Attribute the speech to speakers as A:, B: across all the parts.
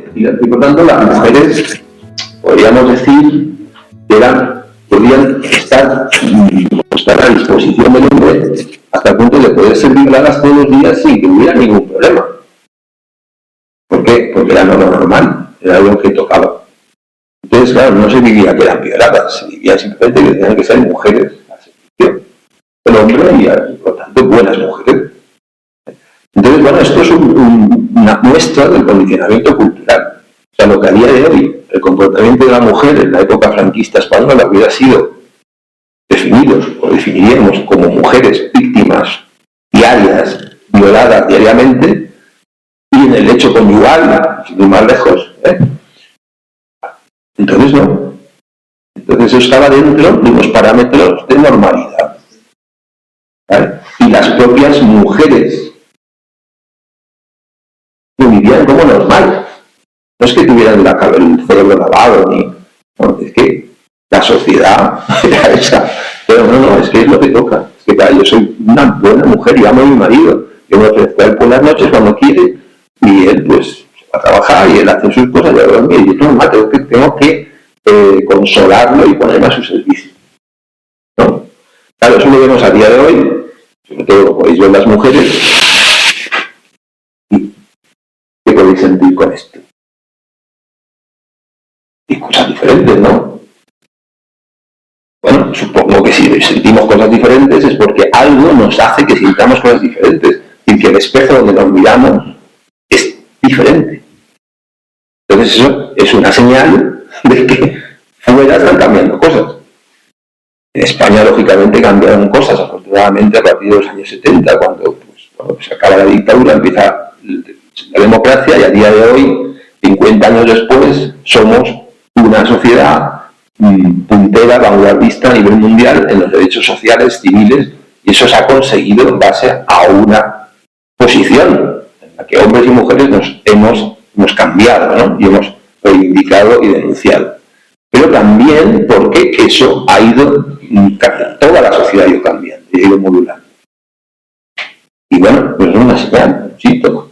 A: Y por tanto las mujeres, podríamos decir, podían estar a disposición del hombre hasta el punto de poder ser violadas todos los días sin que hubiera ningún problema. ¿Por qué? Porque era lo normal, era algo que tocaba. Entonces, claro, no se vivía que eran violadas, se vivía simplemente que tenían que ser mujeres a servicio del hombre y, por tanto, buenas mujeres. Entonces, bueno, esto es una muestra del condicionamiento cultural. O sea, lo que a día de hoy el comportamiento de la mujer en la época franquista española hubiera sido definidos o definiríamos como mujeres víctimas diarias, violadas diariamente, y en el hecho conyugal, sin ir más lejos, entonces no. Entonces eso estaba dentro de unos parámetros de normalidad. ¿Vale? Y las propias mujeres lo vivían como normal. No es que tuvieran el cerebro lavado, no, es que la sociedad era esa. Pero no, es que es lo que toca. Es que claro, yo soy una buena mujer y amo a mi marido. Yo me ofrezco a él por las noches cuando quiere y él pues se va a trabajar y él hace sus cosas y a dormir. Y yo normal, tengo que consolarlo y ponerme a su servicio. ¿No? Claro, eso lo vemos a día de hoy, sobre todo lo podéis ver las mujeres. ¿Y qué podéis sentir con esto? Y cosas diferentes, ¿no? Bueno, supongo que si sentimos cosas diferentes es porque algo nos hace que sintamos cosas diferentes y que el espejo donde nos miramos es diferente. Entonces eso es una señal de que fuera están cambiando cosas. En España, lógicamente, cambiaron cosas, afortunadamente, a partir de los años 70, cuando se acaba la dictadura, empieza la democracia y a día de hoy, 50 años después, somos una sociedad puntera, vanguardista a nivel mundial en los derechos sociales, civiles, y eso se ha conseguido en base a una posición en la que hombres y mujeres nos hemos cambiado, ¿no? Y hemos reivindicado y denunciado. Pero también porque eso ha ido, toda la sociedad ha ido cambiando, ha ido modulando. Y bueno, pues es una señal, un síntoma.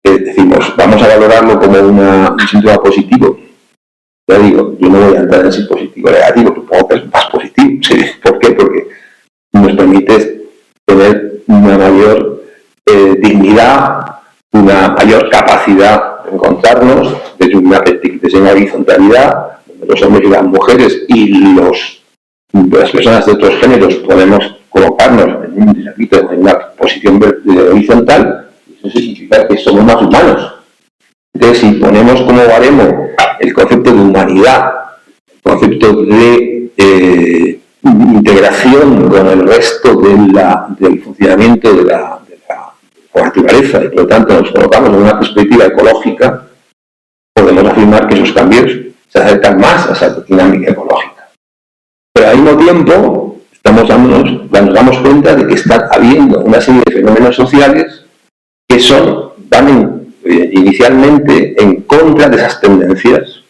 A: Decimos, vamos a valorarlo como un síntoma positivo. Ya digo, yo no voy a entrar en si positivo o negativo, supongo que es más positivo. ¿Sí? ¿Por qué? Porque nos permite tener una mayor dignidad, una mayor capacidad de encontrarnos desde una horizontalidad, donde los hombres y las mujeres y las personas de otros géneros podemos colocarnos en una posición horizontal. Eso significa que somos más humanos. Entonces, si ponemos como baremo el concepto de humanidad, el concepto de integración con el resto del funcionamiento de la naturaleza, y por lo tanto nos colocamos en una perspectiva ecológica, podemos afirmar que esos cambios se acercan más a esa dinámica ecológica. Pero al mismo tiempo nos damos cuenta de que está habiendo una serie de fenómenos sociales que van inicialmente en contra de esas tendencias.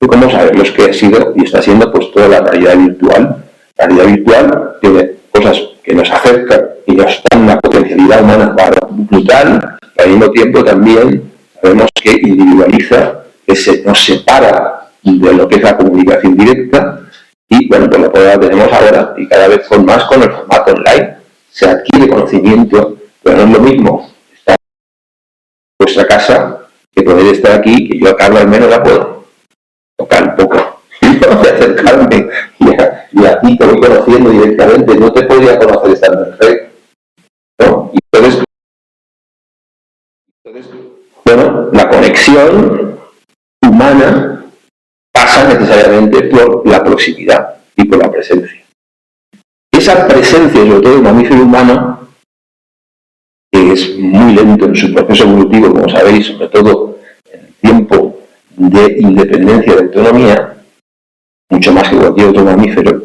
A: Y como sabemos que ha sido y está siendo pues toda la realidad virtual. La realidad virtual tiene cosas que nos acercan y nos dan una potencialidad humana brutal, y al mismo tiempo también sabemos que individualiza, que nos separa de lo que es la comunicación directa, y bueno, pues lo que tenemos ahora, y cada vez con el formato online, se adquiere conocimiento, pero no es lo mismo estar en vuestra casa que poder estar aquí, que yo a Carla al menos la puedo tocar un poco, de acercarme, y a ti te voy conociendo directamente, no te podría conocer estando en red, ¿no? Y entonces, bueno, la conexión humana pasa necesariamente por la proximidad y por la presencia. Esa presencia, sobre todo del mamífero humano, que es muy lento en su proceso evolutivo, como sabéis, sobre todo en el tiempo de independencia de autonomía, mucho más que cualquier otro mamífero,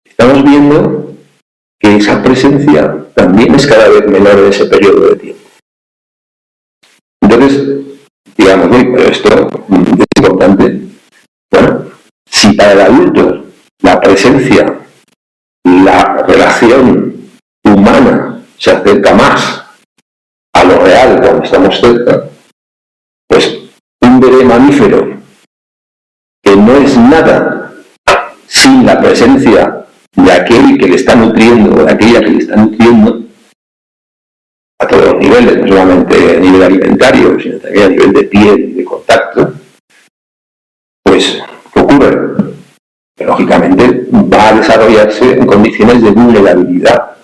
A: estamos viendo que esa presencia también es cada vez menor en ese periodo de tiempo. Entonces, digamos, pero esto es importante. Bueno, si para el adulto la presencia, la relación humana se acerca más a lo real, estamos cerca, pues un bebé mamífero que no es nada sin la presencia de aquel que le está nutriendo, de aquella que le está nutriendo, a todos los niveles, no solamente a nivel alimentario, sino también a nivel de piel y de contacto, pues, ¿qué ocurre? Que lógicamente va a desarrollarse en condiciones de vulnerabilidad.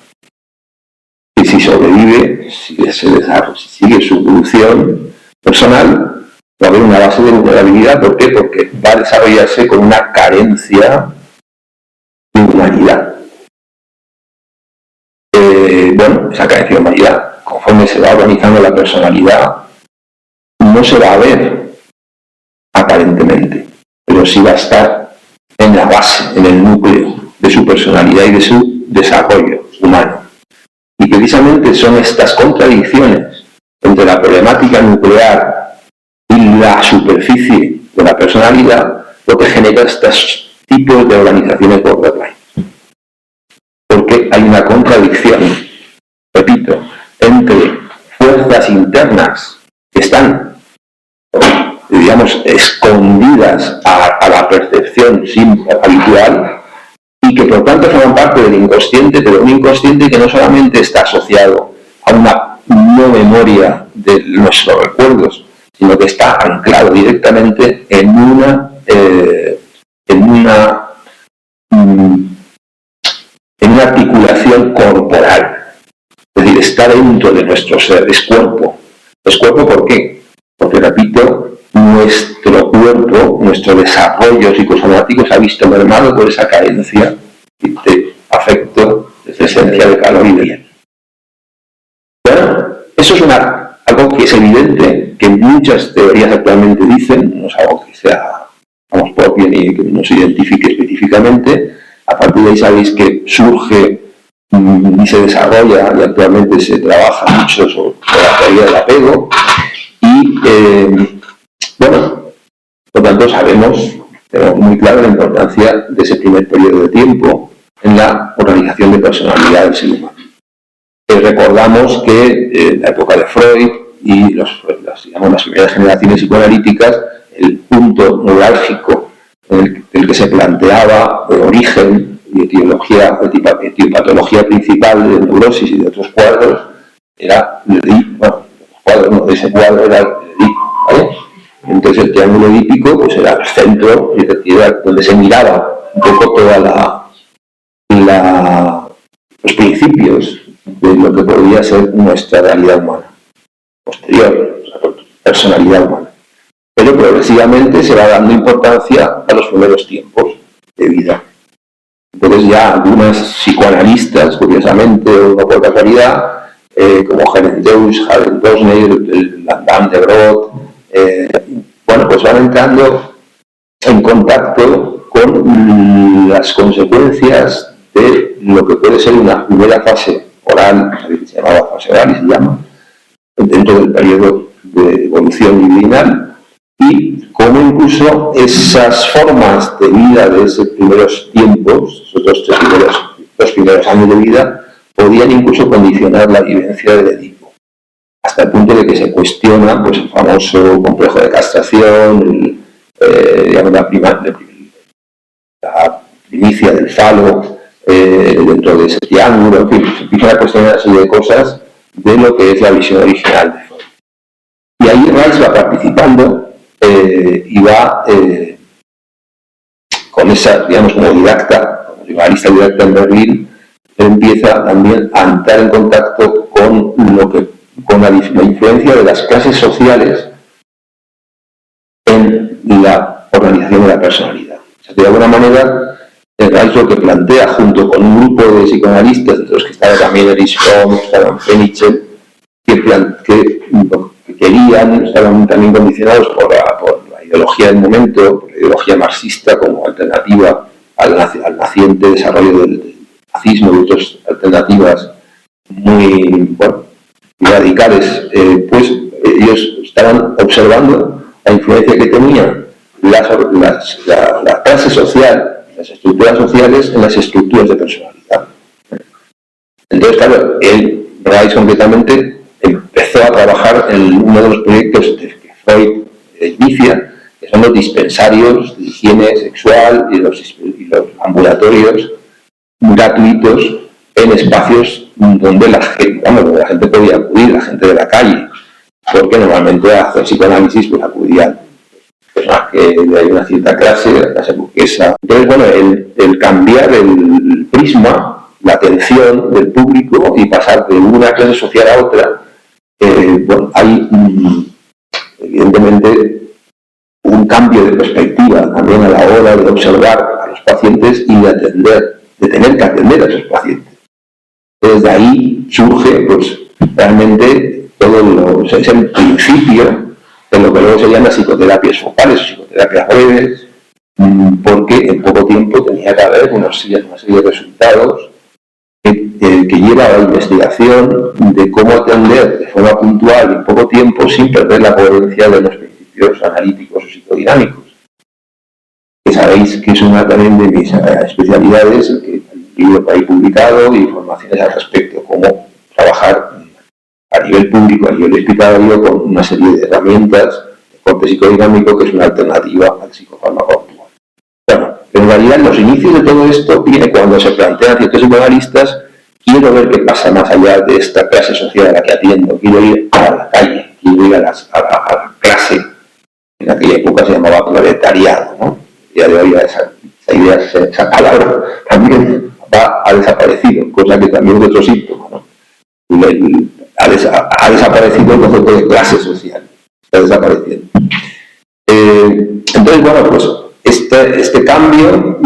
A: Y si sobrevive, si sigue su evolución personal, va a haber una base de vulnerabilidad. ¿Por qué? Porque va a desarrollarse con una carencia de humanidad. Bueno, esa carencia de humanidad, conforme se va organizando la personalidad, no se va a ver aparentemente, pero sí va a estar en la base, en el núcleo de su personalidad y de su desarrollo humano. Y precisamente son estas contradicciones entre la problemática nuclear y la superficie de la personalidad lo que genera estos tipos de organizaciones borderline. Porque hay una contradicción, repito, entre fuerzas internas que están, digamos, escondidas a la percepción habitual y que por tanto forman parte del inconsciente, pero un inconsciente que no solamente está asociado a una no memoria de nuestros recuerdos, sino que está anclado directamente en una articulación corporal. Es decir, está dentro de nuestro ser, es cuerpo. ¿Es cuerpo por qué? Porque, repito, nuestro cuerpo, nuestro desarrollo psicosomático se ha visto mermado por esa carencia de afecto, de presencia de calor y de hielo. Bueno, eso es algo que es evidente, que muchas teorías actualmente dicen, no es algo que sea propio ni que no se identifique específicamente. A partir de ahí sabéis que surge y se desarrolla, y actualmente se trabaja mucho sobre la teoría del apego, y bueno, por tanto tenemos muy claro la importancia de ese primer periodo de tiempo en la organización de personalidad del ser humano. Recordamos que en la época de Freud y las primeras generaciones psicoanalíticas, el punto neurálgico en el que se planteaba el origen y etiopatología principal de neurosis y de otros cuadros era el Edipo. De ese cuadro era el Edipo, ¿vale? Entonces el triángulo edípico pues era el centro, y era donde se miraba un poco toda los principios de lo que podría ser nuestra realidad humana posterior, nuestra personalidad humana. Pero progresivamente se va dando importancia a los primeros tiempos de vida. Entonces ya algunas psicoanalistas, curiosamente, o no por casualidad, como Helen Deusch, Helen Dosner, Landam de Groot, bueno, pues van entrando en contacto con las consecuencias de lo que puede ser una primera fase oral, que se llamaba fase oral y se llama, dentro del periodo de evolución libidinal, y cómo incluso esas formas de vida de esos primeros tiempos, esos dos primeros años de vida, podían incluso condicionar la vivencia del Edipo, hasta el punto de que se cuestiona pues, el famoso complejo de castración, digamos, la primicia del falo dentro de ese triángulo, en fin, se empieza a cuestionar una serie de cosas de lo que es la visión original de Freud. Y ahí Rice va participando y va con esa, digamos, como didacta, como psicoanalista didacta en Berlín, empieza también a entrar en contacto con la influencia de las clases sociales en la organización de la personalidad. O sea, de alguna manera, Rice lo que plantea, junto con un grupo de psicoanalistas, entre los que estaba también Erich Fromm, estaban Fenichel, que querían, estaban también condicionados por la ideología del momento, por la ideología marxista como alternativa al naciente desarrollo del nazismo y otras alternativas muy radicales, pues ellos estaban observando la influencia que tenía la clase social, las estructuras sociales en las estructuras de personalidad. Entonces, claro, Rice concretamente empezó a trabajar en uno de los proyectos que Freud inicia, que son los dispensarios de higiene sexual y los ambulatorios gratuitos en espacios donde la gente podía acudir, la gente de la calle, porque normalmente a hacer psicoanálisis pues acudían personas que hay una cierta clase, la clase burguesa. Entonces, bueno, el cambiar el prisma, la atención del público y pasar de una clase social a otra, bueno, hay evidentemente un cambio de perspectiva también a la hora de observar a los pacientes y de tener que atender a esos pacientes. Desde ahí surge, pues, realmente es el principio de lo que luego se llama psicoterapias focales o psicoterapias breves, porque en poco tiempo tenía que haber una serie de resultados que lleva a la investigación de cómo atender de forma puntual y en poco tiempo sin perder la coherencia de los principios analíticos o psicodinámicos. Que sabéis que es una también de mis especialidades, el libro que hay publicado y informaciones al respecto, cómo trabajar a nivel público, a nivel hospitalario, con una serie de herramientas de corte psicodinámico que es una alternativa al psicofármaco actual. Bueno, pero en realidad los inicios de todo esto viene cuando se plantean ciertos psicoanalistas: quiero ver qué pasa más allá de esta clase social a la que atiendo, quiero ir a la calle, quiero ir a la clase, en aquella época se llamaba proletariado, ¿no? Ya de hoy esa palabra también ha desaparecido, cosa que también es otro síntoma, ¿no? Ha desaparecido el concepto de clase social, está desapareciendo. Entonces, bueno, pues este cambio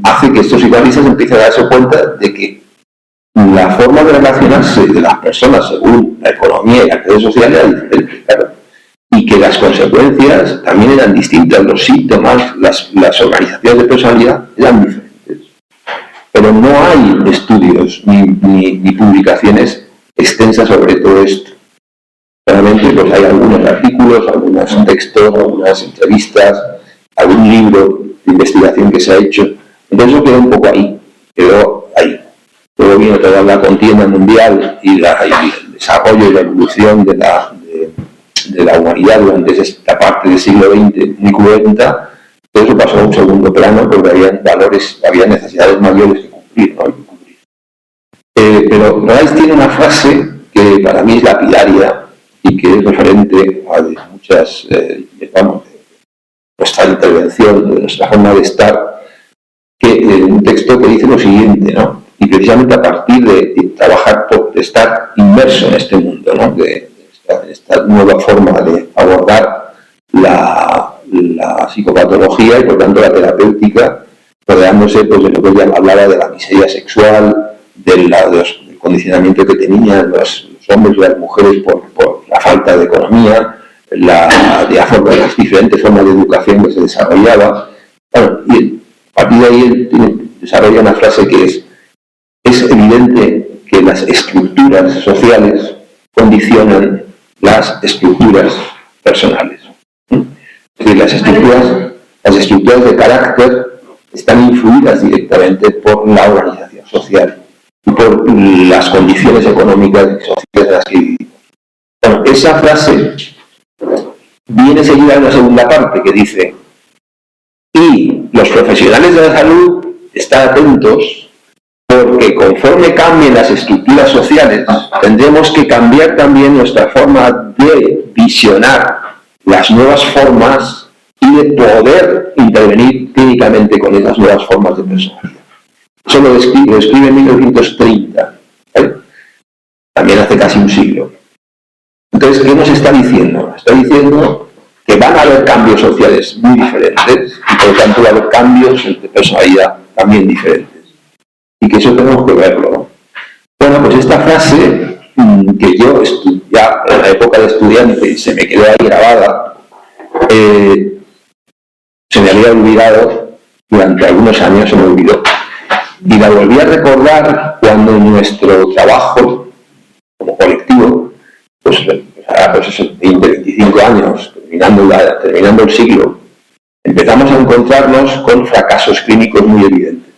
A: hace que estos psicoanalistas empiecen a darse cuenta de que la forma de relacionarse de las personas según la economía y las redes sociales era diferente, claro, y que las consecuencias también eran distintas, los síntomas, las organizaciones de personalidad eran diferentes. Pero no hay estudios ni publicaciones extensas sobre todo esto. Realmente pues hay algunos artículos, algunos textos, algunas entrevistas, algún libro de investigación que se ha hecho. Entonces eso quedó un poco ahí, quedó ahí. Luego vino toda la contienda mundial y el desarrollo y la evolución de la humanidad durante esta parte del siglo XX muy cruenta. Todo eso pasó a un segundo plano porque había necesidades mayores que cumplir, ¿no? Pero Rais tiene una frase que para mí es lapidaria y que es referente a muchas, nuestra intervención, de nuestra forma de estar, un texto que dice lo siguiente, ¿no? Y precisamente a partir de trabajar de estar inmerso en este mundo, ¿no? De esta nueva forma de abordar la psicopatología y por tanto la terapéutica, rodeándose pues, de lo que ella hablaba de la miseria sexual, del condicionamiento que tenían los hombres y las mujeres por la falta de economía, las diferentes formas de educación que se desarrollaba. Bueno, y a partir de ahí él desarrolla una frase que es evidente que las estructuras sociales condicionan las estructuras personales. Es decir, las estructuras de carácter están influidas directamente por la organización social y por las condiciones económicas y sociales en las que vivimos. Bueno, esa frase viene seguida de una segunda parte que dice: y los profesionales de la salud están atentos porque conforme cambien las estructuras sociales tendremos que cambiar también nuestra forma de visionar las nuevas formas y de poder intervenir clínicamente con esas nuevas formas de personalidad. Eso lo escribe en 1930, ¿vale? También hace casi un siglo. Entonces, ¿qué nos está diciendo? Está diciendo que van a haber cambios sociales muy diferentes y por lo tanto va a haber cambios de personalidad también diferentes. Y que eso tenemos que verlo, ¿no? Bueno, pues esta frase que yo ya en la época de estudiante se me quedó ahí grabada, se me había olvidado, durante algunos años se me olvidó. Y la volví a recordar cuando en nuestro trabajo como colectivo, pues esos 20, 25 años, terminando el siglo, empezamos a encontrarnos con fracasos clínicos muy evidentes,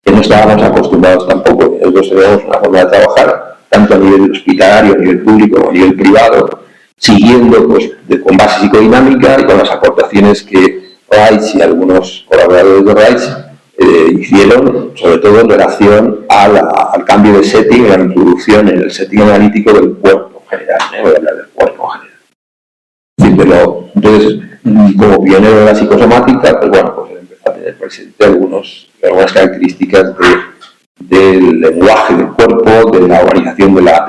A: que no estábamos acostumbrados tampoco. Nosotros teníamos una forma de trabajar tanto a nivel hospitalario, a nivel público como a nivel privado, siguiendo pues, con base psicodinámica y con las aportaciones que Reich y algunos colaboradores de Reich hicieron, sobre todo en relación al cambio de setting, a la introducción en el setting analítico del cuerpo en general, voy a hablar del cuerpo en general. Entonces, como pionero de la psicosomática, pues bueno, pues empezó a tener presente algunas características del lenguaje del cuerpo, de la organización de la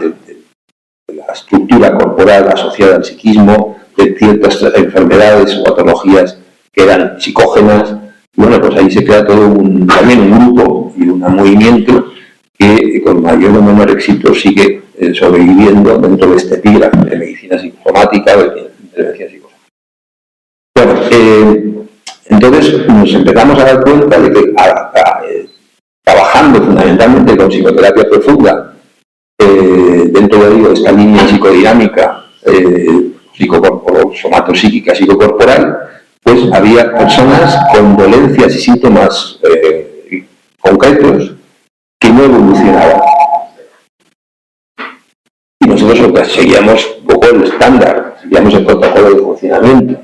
A: estructura corporal asociada al psiquismo, de ciertas enfermedades o patologías que eran psicógenas. Bueno, pues ahí se crea todo también un grupo y un movimiento que con mayor o menor éxito sigue sobreviviendo dentro de este epígrafe de medicina psicosomática, de intervención psicosomática. Bueno, entonces nos empezamos a dar cuenta de que trabajando fundamentalmente con psicoterapia profunda, dentro de esta línea psicodinámica, somatopsíquica, psicocorporal, pues había personas con dolencias y síntomas concretos que no evolucionaban. Y nosotros seguíamos un poco el estándar, seguíamos el protocolo de funcionamiento.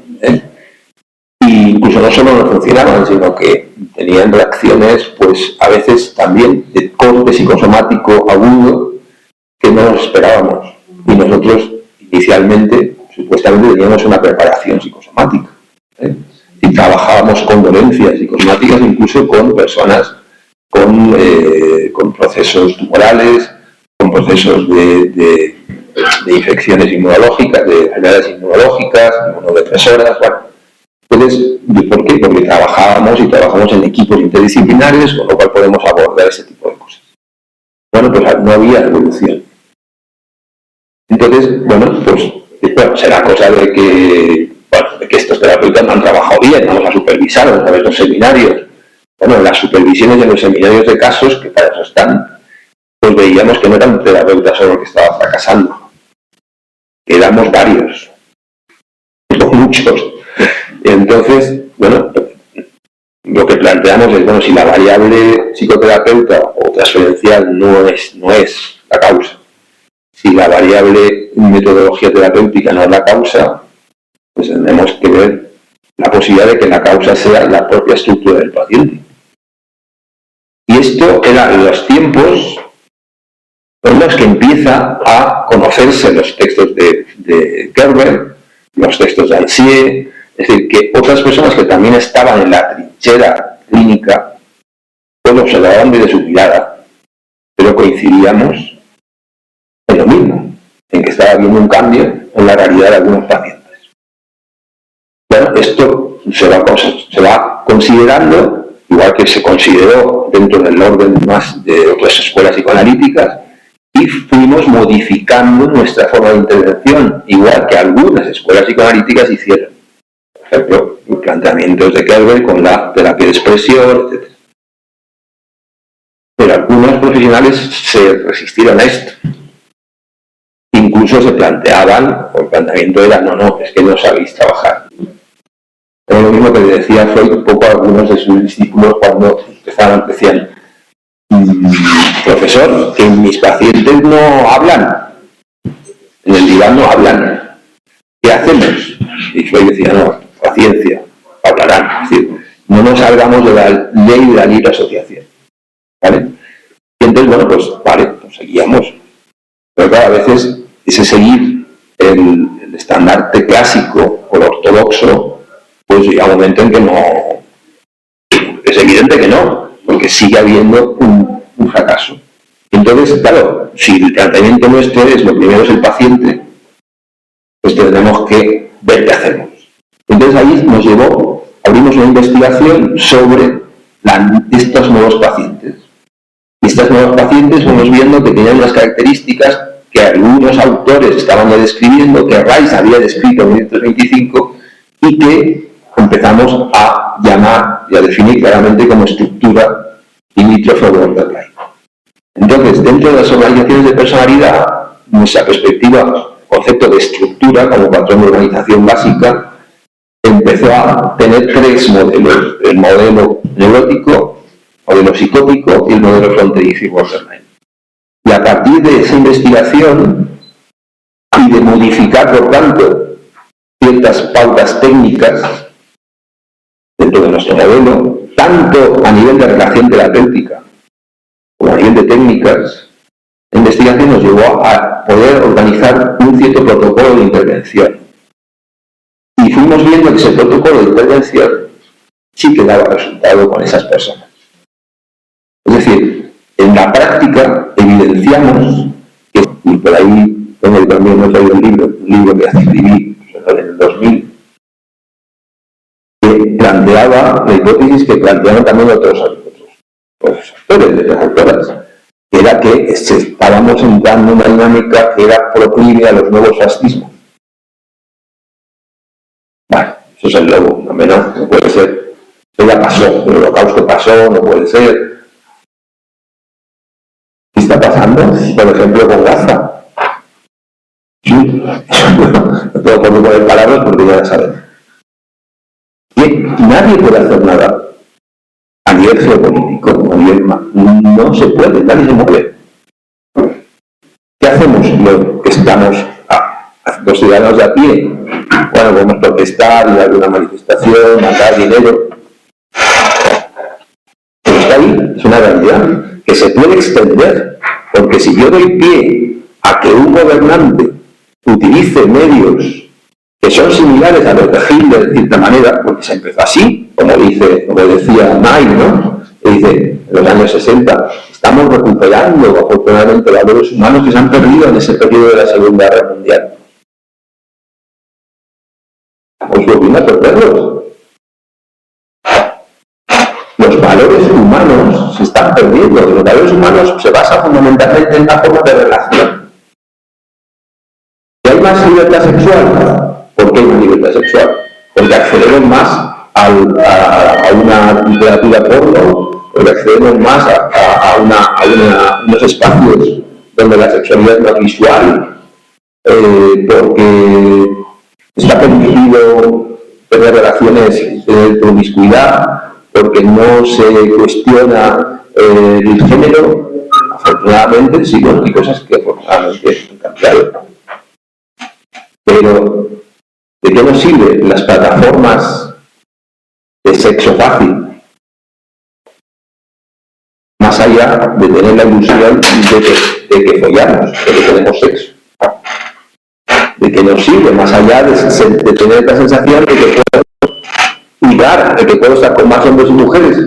A: Y incluso no solo no funcionaban, sino que tenían reacciones, pues a veces también de corte psicosomático agudo que no nos esperábamos. Y nosotros inicialmente, supuestamente, teníamos una preparación psicosomática. Y trabajábamos con dolencias psicosomáticas, incluso con personas con procesos tumorales, con procesos de infecciones inmunológicas, de enfermedades inmunológicas, inmunodepresoras, bueno. Entonces, ¿por qué? Porque trabajamos en equipos interdisciplinares, con lo cual podemos abordar ese tipo de cosas. Bueno, pues no había evolución. Entonces, bueno, será cosa de que estos terapeutas no han trabajado bien, vamos a supervisar a través de los seminarios. Bueno, las supervisiones de los seminarios de casos, que para eso están, pues veíamos que no eran terapeutas solo que estaban fracasando, que éramos varios, muchos. Entonces, bueno, lo que planteamos es, bueno, si la variable psicoterapeuta o transferencial no es la causa, si la variable metodología terapéutica no es la causa, pues tenemos que ver la posibilidad de que la causa sea la propia estructura del paciente. Y esto era en los tiempos en los que empieza a conocerse los textos de Kerber, los textos de Ansier, es decir, que otras personas que también estaban en la trinchera clínica, pues observaban desde su mirada, pero coincidíamos en lo mismo, en que estaba habiendo un cambio en la realidad de algunos pacientes. Bueno, esto se va considerando, igual que se consideró dentro del orden más de otras escuelas psicoanalíticas, y fuimos modificando nuestra forma de intervención, igual que algunas escuelas psicoanalíticas hicieron. Por ejemplo, planteamientos de Kerber con la terapia de expresión, etc. Pero algunos profesionales se resistieron a esto. Incluso se planteaban, el planteamiento era, no, es que no sabéis trabajar. Es lo mismo que le decía Freud un poco a algunos de sus discípulos cuando decían, profesor, que mis pacientes no hablan, en el diván no hablan, ¿qué hacemos? Y Freud decía, no, paciencia, hablarán, es decir, no nos salgamos de la ley de la libre asociación, ¿vale? Y entonces, bueno, pues seguíamos, pero claro, a veces ese seguir el estandarte clásico o el ortodoxo, pues llega un momento en que no, es evidente que no, porque sigue habiendo un fracaso. Entonces, claro, si el tratamiento nuestro es, lo primero es el paciente, pues tendremos que ver qué hacemos. Entonces ahí nos llevó, abrimos una investigación sobre estos nuevos pacientes. Y estos nuevos pacientes fuimos viendo que tenían unas características que algunos autores estaban describiendo, que Reich había descrito en 1925, y que empezamos a llamar y a definir claramente como estructura limítrofe borderline. Entonces, dentro de las organizaciones de personalidad, nuestra perspectiva, concepto de estructura como patrón de organización básica, empezó a tener tres modelos: el modelo neurótico, el modelo psicótico y el modelo fronterizo y borderline. Y a partir de esa investigación y de modificar, por tanto, ciertas pautas técnicas dentro de nuestro modelo, tanto a nivel de relación terapéutica como a nivel de técnicas, la investigación nos llevó a poder organizar un cierto protocolo de intervención. Y fuimos viendo que ese protocolo de intervención sí que daba resultado con esas personas. Es decir, en la práctica evidenciamos que, y por ahí tengo también un libro que escribí en el 2000, que planteaba la hipótesis que planteaban también otros autores de las autoras, que era que estábamos entrando en una dinámica que era proclive a los nuevos fascismos. Bueno, eso es el lobo, no menos, no puede ser. Eso ya pasó, el holocausto pasó, no puede ser. ¿Qué está pasando, por ejemplo, con Gaza? Sí, no tengo por qué poner palabras porque ya la saben. Nadie puede hacer nada a nivel geopolítico, a nivel no se puede, nadie se mueve. ¿Qué hacemos los que estamos, los ciudadanos de a pie? Bueno, podemos protestar, ir a alguna manifestación, mandar dinero. Pero está ahí, es una realidad que se puede extender, porque si yo doy pie a que un gobernante utilice medios que son similares a los de Hitler de cierta manera, porque se empezó así, como decía May, ¿no? Que dice, en los años 60, estamos recuperando afortunadamente valores humanos que se han perdido en ese periodo de la Segunda Guerra Mundial. Pues volvimos a perderlos. Los valores humanos se están perdiendo. Los valores humanos se basan fundamentalmente en una forma de relación. ¿Y hay más libertad sexual? ¿Por qué hay más libertad sexual? Porque accedemos más a una literatura porno, porque accedemos más a unos espacios donde la sexualidad no es visual, porque está permitido tener relaciones de promiscuidad, porque no se cuestiona el género. Afortunadamente, sí, bueno, hay cosas que afortunadamente han cambiado. Pero, ¿de qué nos sirven las plataformas de sexo fácil? Más allá de tener la ilusión de que follamos, de que tenemos sexo. ¿De qué nos sirve? Más allá de tener la sensación de que puedo jugar, de que puedo estar con más hombres y mujeres.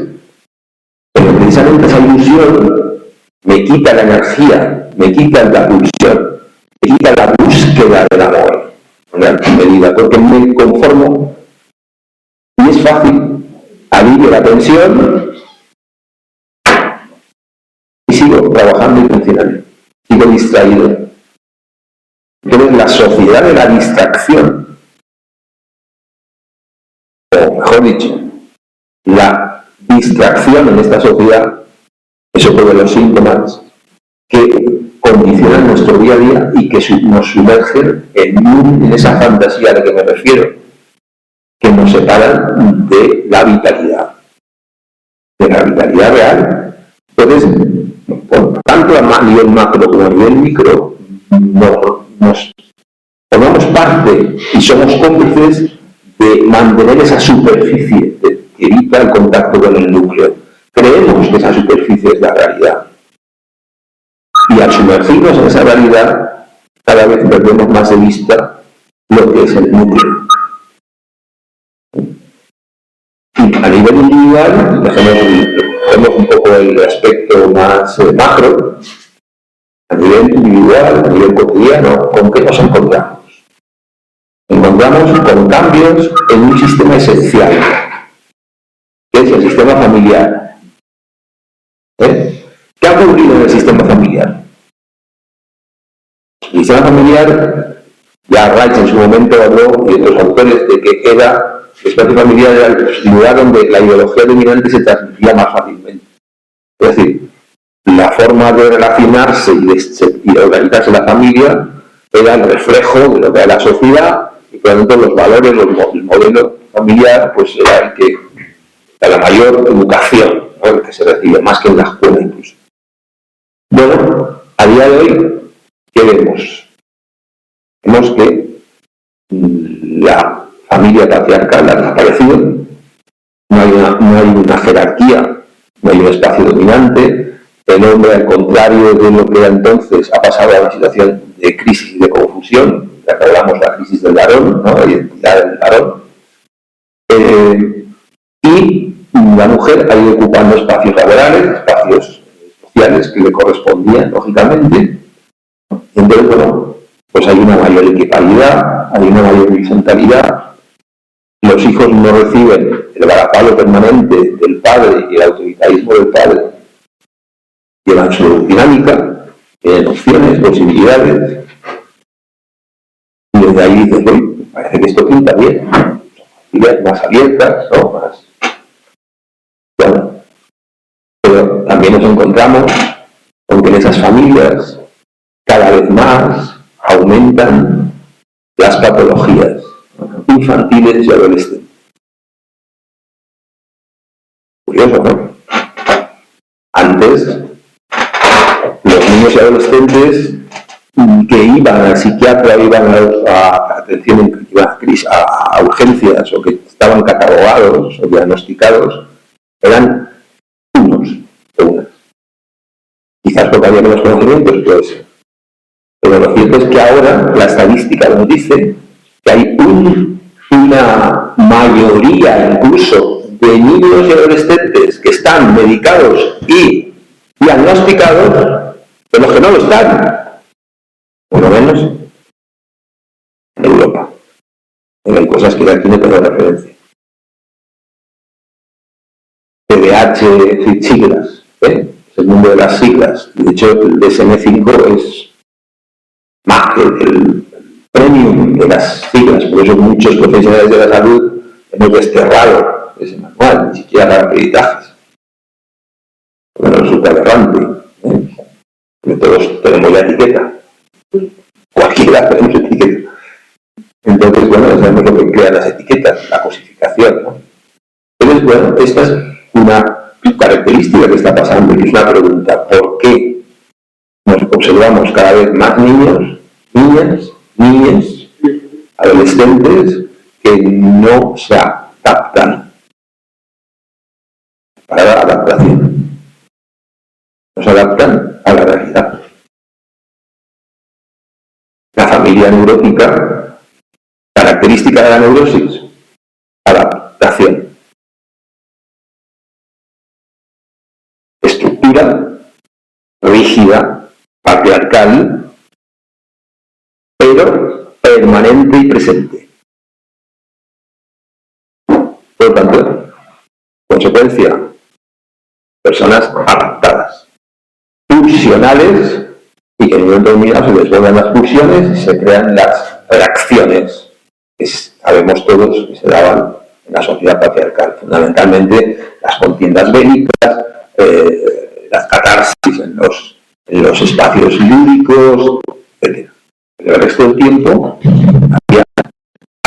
A: Pero precisamente esa ilusión me quita la energía, me quita la pulsión, me quita la búsqueda del amor. En gran medida, porque me conformo y es fácil, alivio la tensión y sigo trabajando y funcionando, sigo distraído. Entonces la sociedad de la distracción, o mejor dicho, la distracción en esta sociedad es otro de los síntomas que condicionan nuestro día a día y que nos sumergen en esa fantasía a la que me refiero, que nos separan de la vitalidad real. Entonces, por tanto a nivel macro como a nivel micro, nos formamos parte y somos cómplices de mantener esa superficie que evita el contacto con el núcleo. Creemos que esa superficie es la realidad. Y al sumergirnos en esa realidad, cada vez perdemos más de vista lo que es el núcleo. Y a nivel individual, vemos un poco el aspecto más macro. A nivel individual, a nivel cotidiano, ¿con qué nos encontramos? Encontramos con cambios en un sistema esencial, que es el sistema familiar. ¿Qué ha ocurrido en el sistema familiar? El sistema familiar, ya Reich en su momento habló, y otros autores, de que el espacio familiar era el lugar donde la ideología dominante se transmitía más fácilmente. Es decir, la forma de relacionarse y de organizarse la familia era el reflejo de lo que era la sociedad, y por lo tanto los valores, el modelo familiar, pues era el que era la mayor educación, ¿no? El que se recibe más que en la escuela incluso. Bueno, a día día de hoy, ¿qué vemos? Vemos que la familia patriarcal ha desaparecido, no hay una jerarquía, no hay un espacio dominante, el hombre, al contrario de lo que era entonces, ha pasado a una situación de crisis y de confusión, ya que hablamos de la crisis del varón, ¿no? La identidad del varón, y la mujer ha ido ocupando espacios laborales, espacios sociales que le correspondían, lógicamente. Entonces, bueno, pues hay una mayor equiparidad, hay una mayor horizontalidad. Los hijos no reciben el varapalo permanente del padre y el autoritarismo del padre. Llevan su dinámica, tienen opciones, posibilidades. Y desde ahí dices, oye, parece que esto pinta bien. Familias más abiertas, ¿no? Más. Bueno, pero también nos encontramos con que en esas familias cada vez más aumentan las patologías infantiles y adolescentes. Curioso, ¿no? Antes, los niños y adolescentes que iban al psiquiatra, iban a atención, a urgencias, o que estaban catalogados o diagnosticados, eran unos de unas. Quizás porque había menos conocimientos, puede ser. Pero lo cierto es que ahora la estadística nos dice que hay una mayoría incluso de niños y adolescentes que están medicados y diagnosticados de los que no lo están. Por lo menos en Europa. Hay cosas que aquí no tengo referencia. TDAH, siglas, es el mundo de las siglas. De hecho, el DSM-5 es más que el premium de las siglas, por eso muchos profesionales de la salud hemos desterrado ese manual, ni siquiera para peritajes. Bueno, resulta aberrante, porque todos tenemos la etiqueta. Cualquiera tenemos etiqueta. Entonces, bueno, sabemos lo que crean las etiquetas, la cosificación, ¿no? Entonces, bueno, esta es una característica que está pasando y es una pregunta: ¿por qué nos observamos cada vez más niños, niñas, adolescentes que no se adaptan para la adaptación? No se adaptan a la realidad. La familia neurótica, característica de la neurosis, adaptación. Estructura rígida, patriarcal, pero permanente y presente. Por lo tanto, consecuencia, personas adaptadas, pulsionales, y que en un momento determinado se desbordan las pulsiones y se crean las reacciones que sabemos todos que se daban en la sociedad patriarcal. Fundamentalmente las contiendas bélicas, las catarsis en los espacios lúdicos, etc. Pero el resto del tiempo había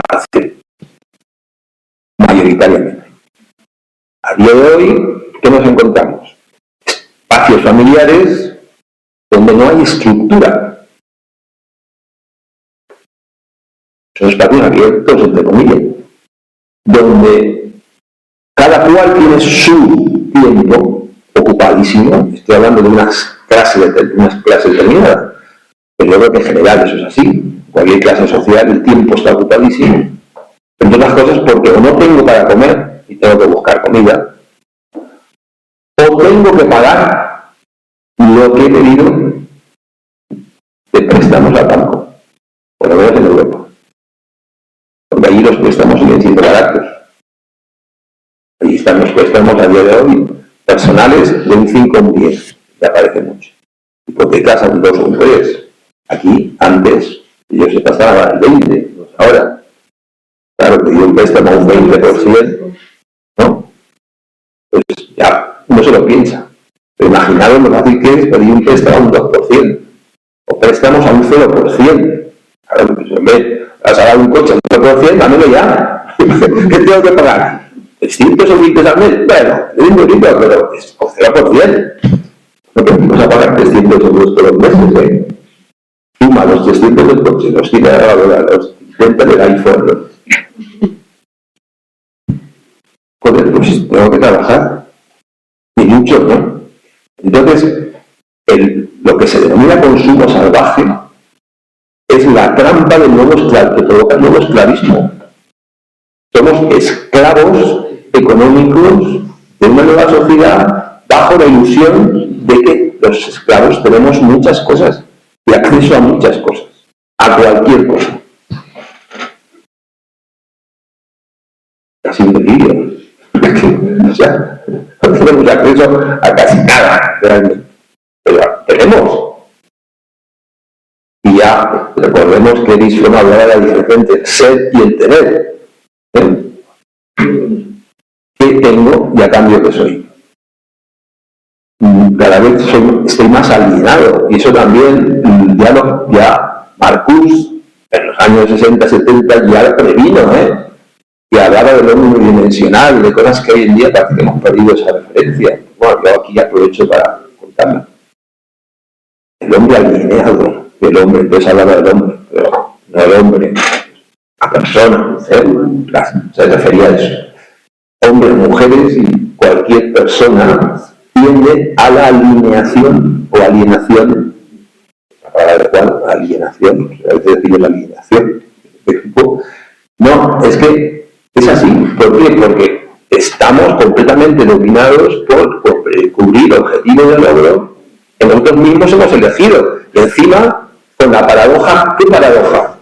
A: acción, mayoritariamente. A día de hoy, ¿qué nos encontramos? Espacios familiares donde no hay estructura. Son espacios abiertos, entre comillas, donde cada cual tiene su tiempo ocupadísimo. Estoy hablando de unas clases determinadas, pero yo creo que en general eso es así. Cualquier clase social, el tiempo está ocupadísimo. Entre otras cosas porque o no tengo para comer y tengo que buscar comida, o tengo que pagar lo que he pedido de préstamos al banco, por lo menos en Europa. Porque allí los préstamos siguen siendo baratos. Allí están los préstamos a día de hoy personales de un 5 o un 10, que aparece mucho. Hipotecas a un 2 o un 3. Aquí, antes, ellos se pasaban al 20, no ahora. Claro, pedí un préstamo a un 20%, ¿no? Pues ya no se lo piensa. Pero imaginaros lo fácil que es pedir un préstamo a un 2%, o préstamos a un 0%. Claro, pues en vez vas a dar un coche a un 0%, dámelo ya. ¿Qué tengo que pagar? ¿300 o 20 al mes? Bueno, es un poquito, pero es con 0%. No venimos a pagar 300 euros todos los meses, ¿eh? Suma los 300 del coche, los 100 de la lavadora, los 50 del iPhone. Joder, pues tengo que trabajar. Y mucho, ¿no? Entonces, lo que se denomina consumo salvaje es la trampa del nuevo esclavo, que provoca el nuevo esclavismo. Somos esclavos económicos de una nueva sociedad bajo la ilusión de que los esclavos tenemos muchas cosas y acceso a muchas cosas, a cualquier cosa. Casi un delirio. O sea, no tenemos acceso a casi nada, realmente. Pero tenemos. Y ya recordemos que Erickson hablaba de la diferencia entre el ser y el tener. ¿Qué tengo y a cambio que soy? Cada vez estoy más alienado, y eso también ya Marcuse en los años 60, 70 ya lo previno, y hablaba del hombre unidimensional, de cosas que hoy en día parece que hemos perdido esa referencia. Bueno, yo aquí aprovecho para contarla. El hombre alienado, el hombre, entonces hablaba del hombre, pero no el hombre, la persona, se refería a eso. Hombres, mujeres y cualquier persona tiende a la alineación o alienación, la palabra cual, alienación, a veces decimos la alienación, no, es que es así. ¿Por qué? Porque estamos completamente dominados por cubrir objetivos de logro que nosotros mismos hemos elegido. Y encima, con la paradoja, ¿qué paradoja?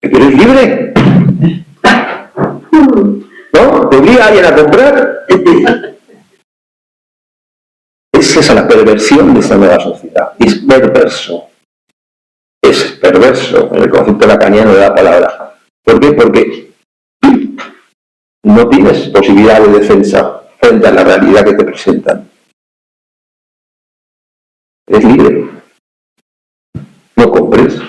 A: ¿Que tú eres libre? ¿No? ¿Te obliga a alguien a comprar? Es esa la perversión de esta nueva sociedad. Es perverso. Es perverso en el concepto lacaniano de la palabra. ¿Por qué? Porque no tienes posibilidad de defensa frente a la realidad que te presentan. Eres libre. No compres.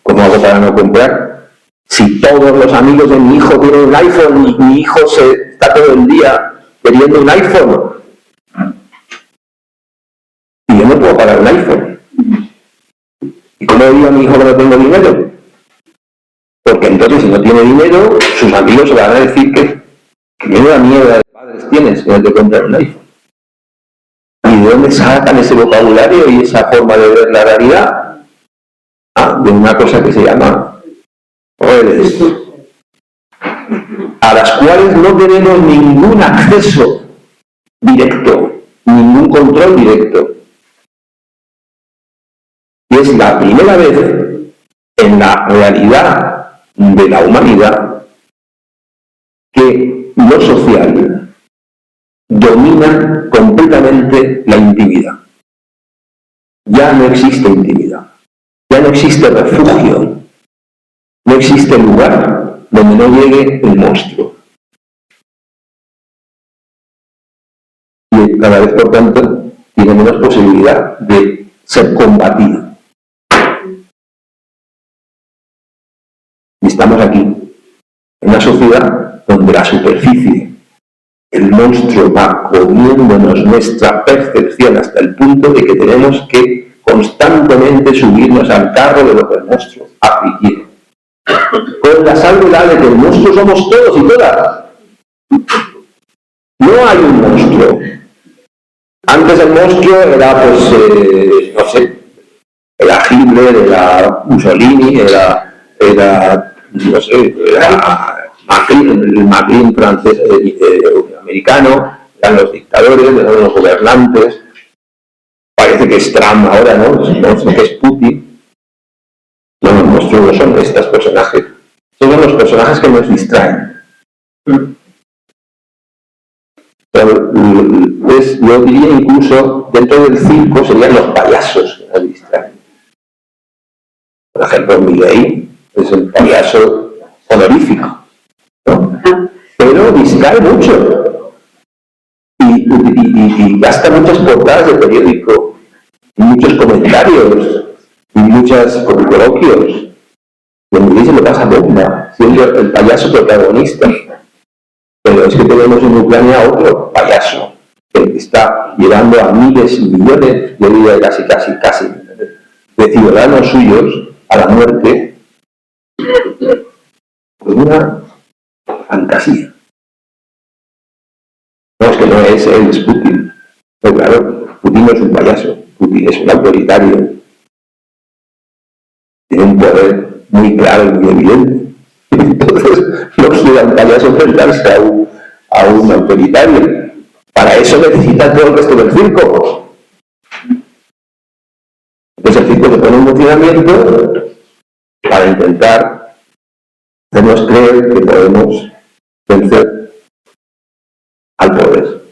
A: ¿Cómo hago para no comprar? Si todos los amigos de mi hijo tienen un iPhone y mi hijo está todo el día queriendo un iPhone, y yo no puedo pagar un iPhone. ¿Y cómo digo a mi hijo que no tengo dinero? Porque entonces, si no tiene dinero, sus amigos se van a decir que menuda mierda de padres tienes que no te compran un iPhone. ¿Y de dónde sacan ese vocabulario y esa forma de ver la realidad? De una cosa que se llama redes, a las cuales no tenemos ningún acceso directo, ningún control directo. Y es la primera vez en la realidad de la humanidad que lo social domina completamente la intimidad. Ya no existe intimidad, ya no existe refugio, no existe lugar donde no llegue el monstruo. Y cada vez, por tanto, tiene menos posibilidad de ser combatido. Y estamos aquí, en una sociedad donde la superficie, el monstruo va comiéndonos nuestra percepción hasta el punto de que tenemos que constantemente subirnos al carro de lo que el monstruo hace y quiere. Con la salvedad de que el monstruo somos todos y todas. No hay un monstruo. Antes el monstruo era, pues, no sé, era Hitler, era Mussolini, era no sé, era el Macron francés, americano, eran los dictadores, eran los gobernantes. Parece que es Trump ahora, ¿no? Parece que es Putin. No, los monstruos no son estos personajes. Son los personajes que nos distraen. Pero, yo diría incluso, dentro del circo serían los payasos que nos distraen. Por ejemplo, Milei es el payaso honorífico, ¿no? Pero distrae mucho. Y gasta muchas portadas de periódico, y muchos comentarios, y muchos coloquios. Y en Milei se lo pasa bomba, siendo el payaso protagonista. Pero es que tenemos en Ucrania otro payaso, que está llevando a miles y millones, yo diría casi, de ciudadanos suyos a la muerte por una fantasía. No, es que no es él, es Putin. Pero claro, Putin no es un payaso, Putin es un autoritario. Tiene un poder muy claro y muy evidente. Entonces, no quiere un payaso enfrentarse a un autoritario. Para eso necesita todo el resto del circo. Entonces el circo se pone en funcionamiento para intentar hacernos creer que podemos vencer al poder.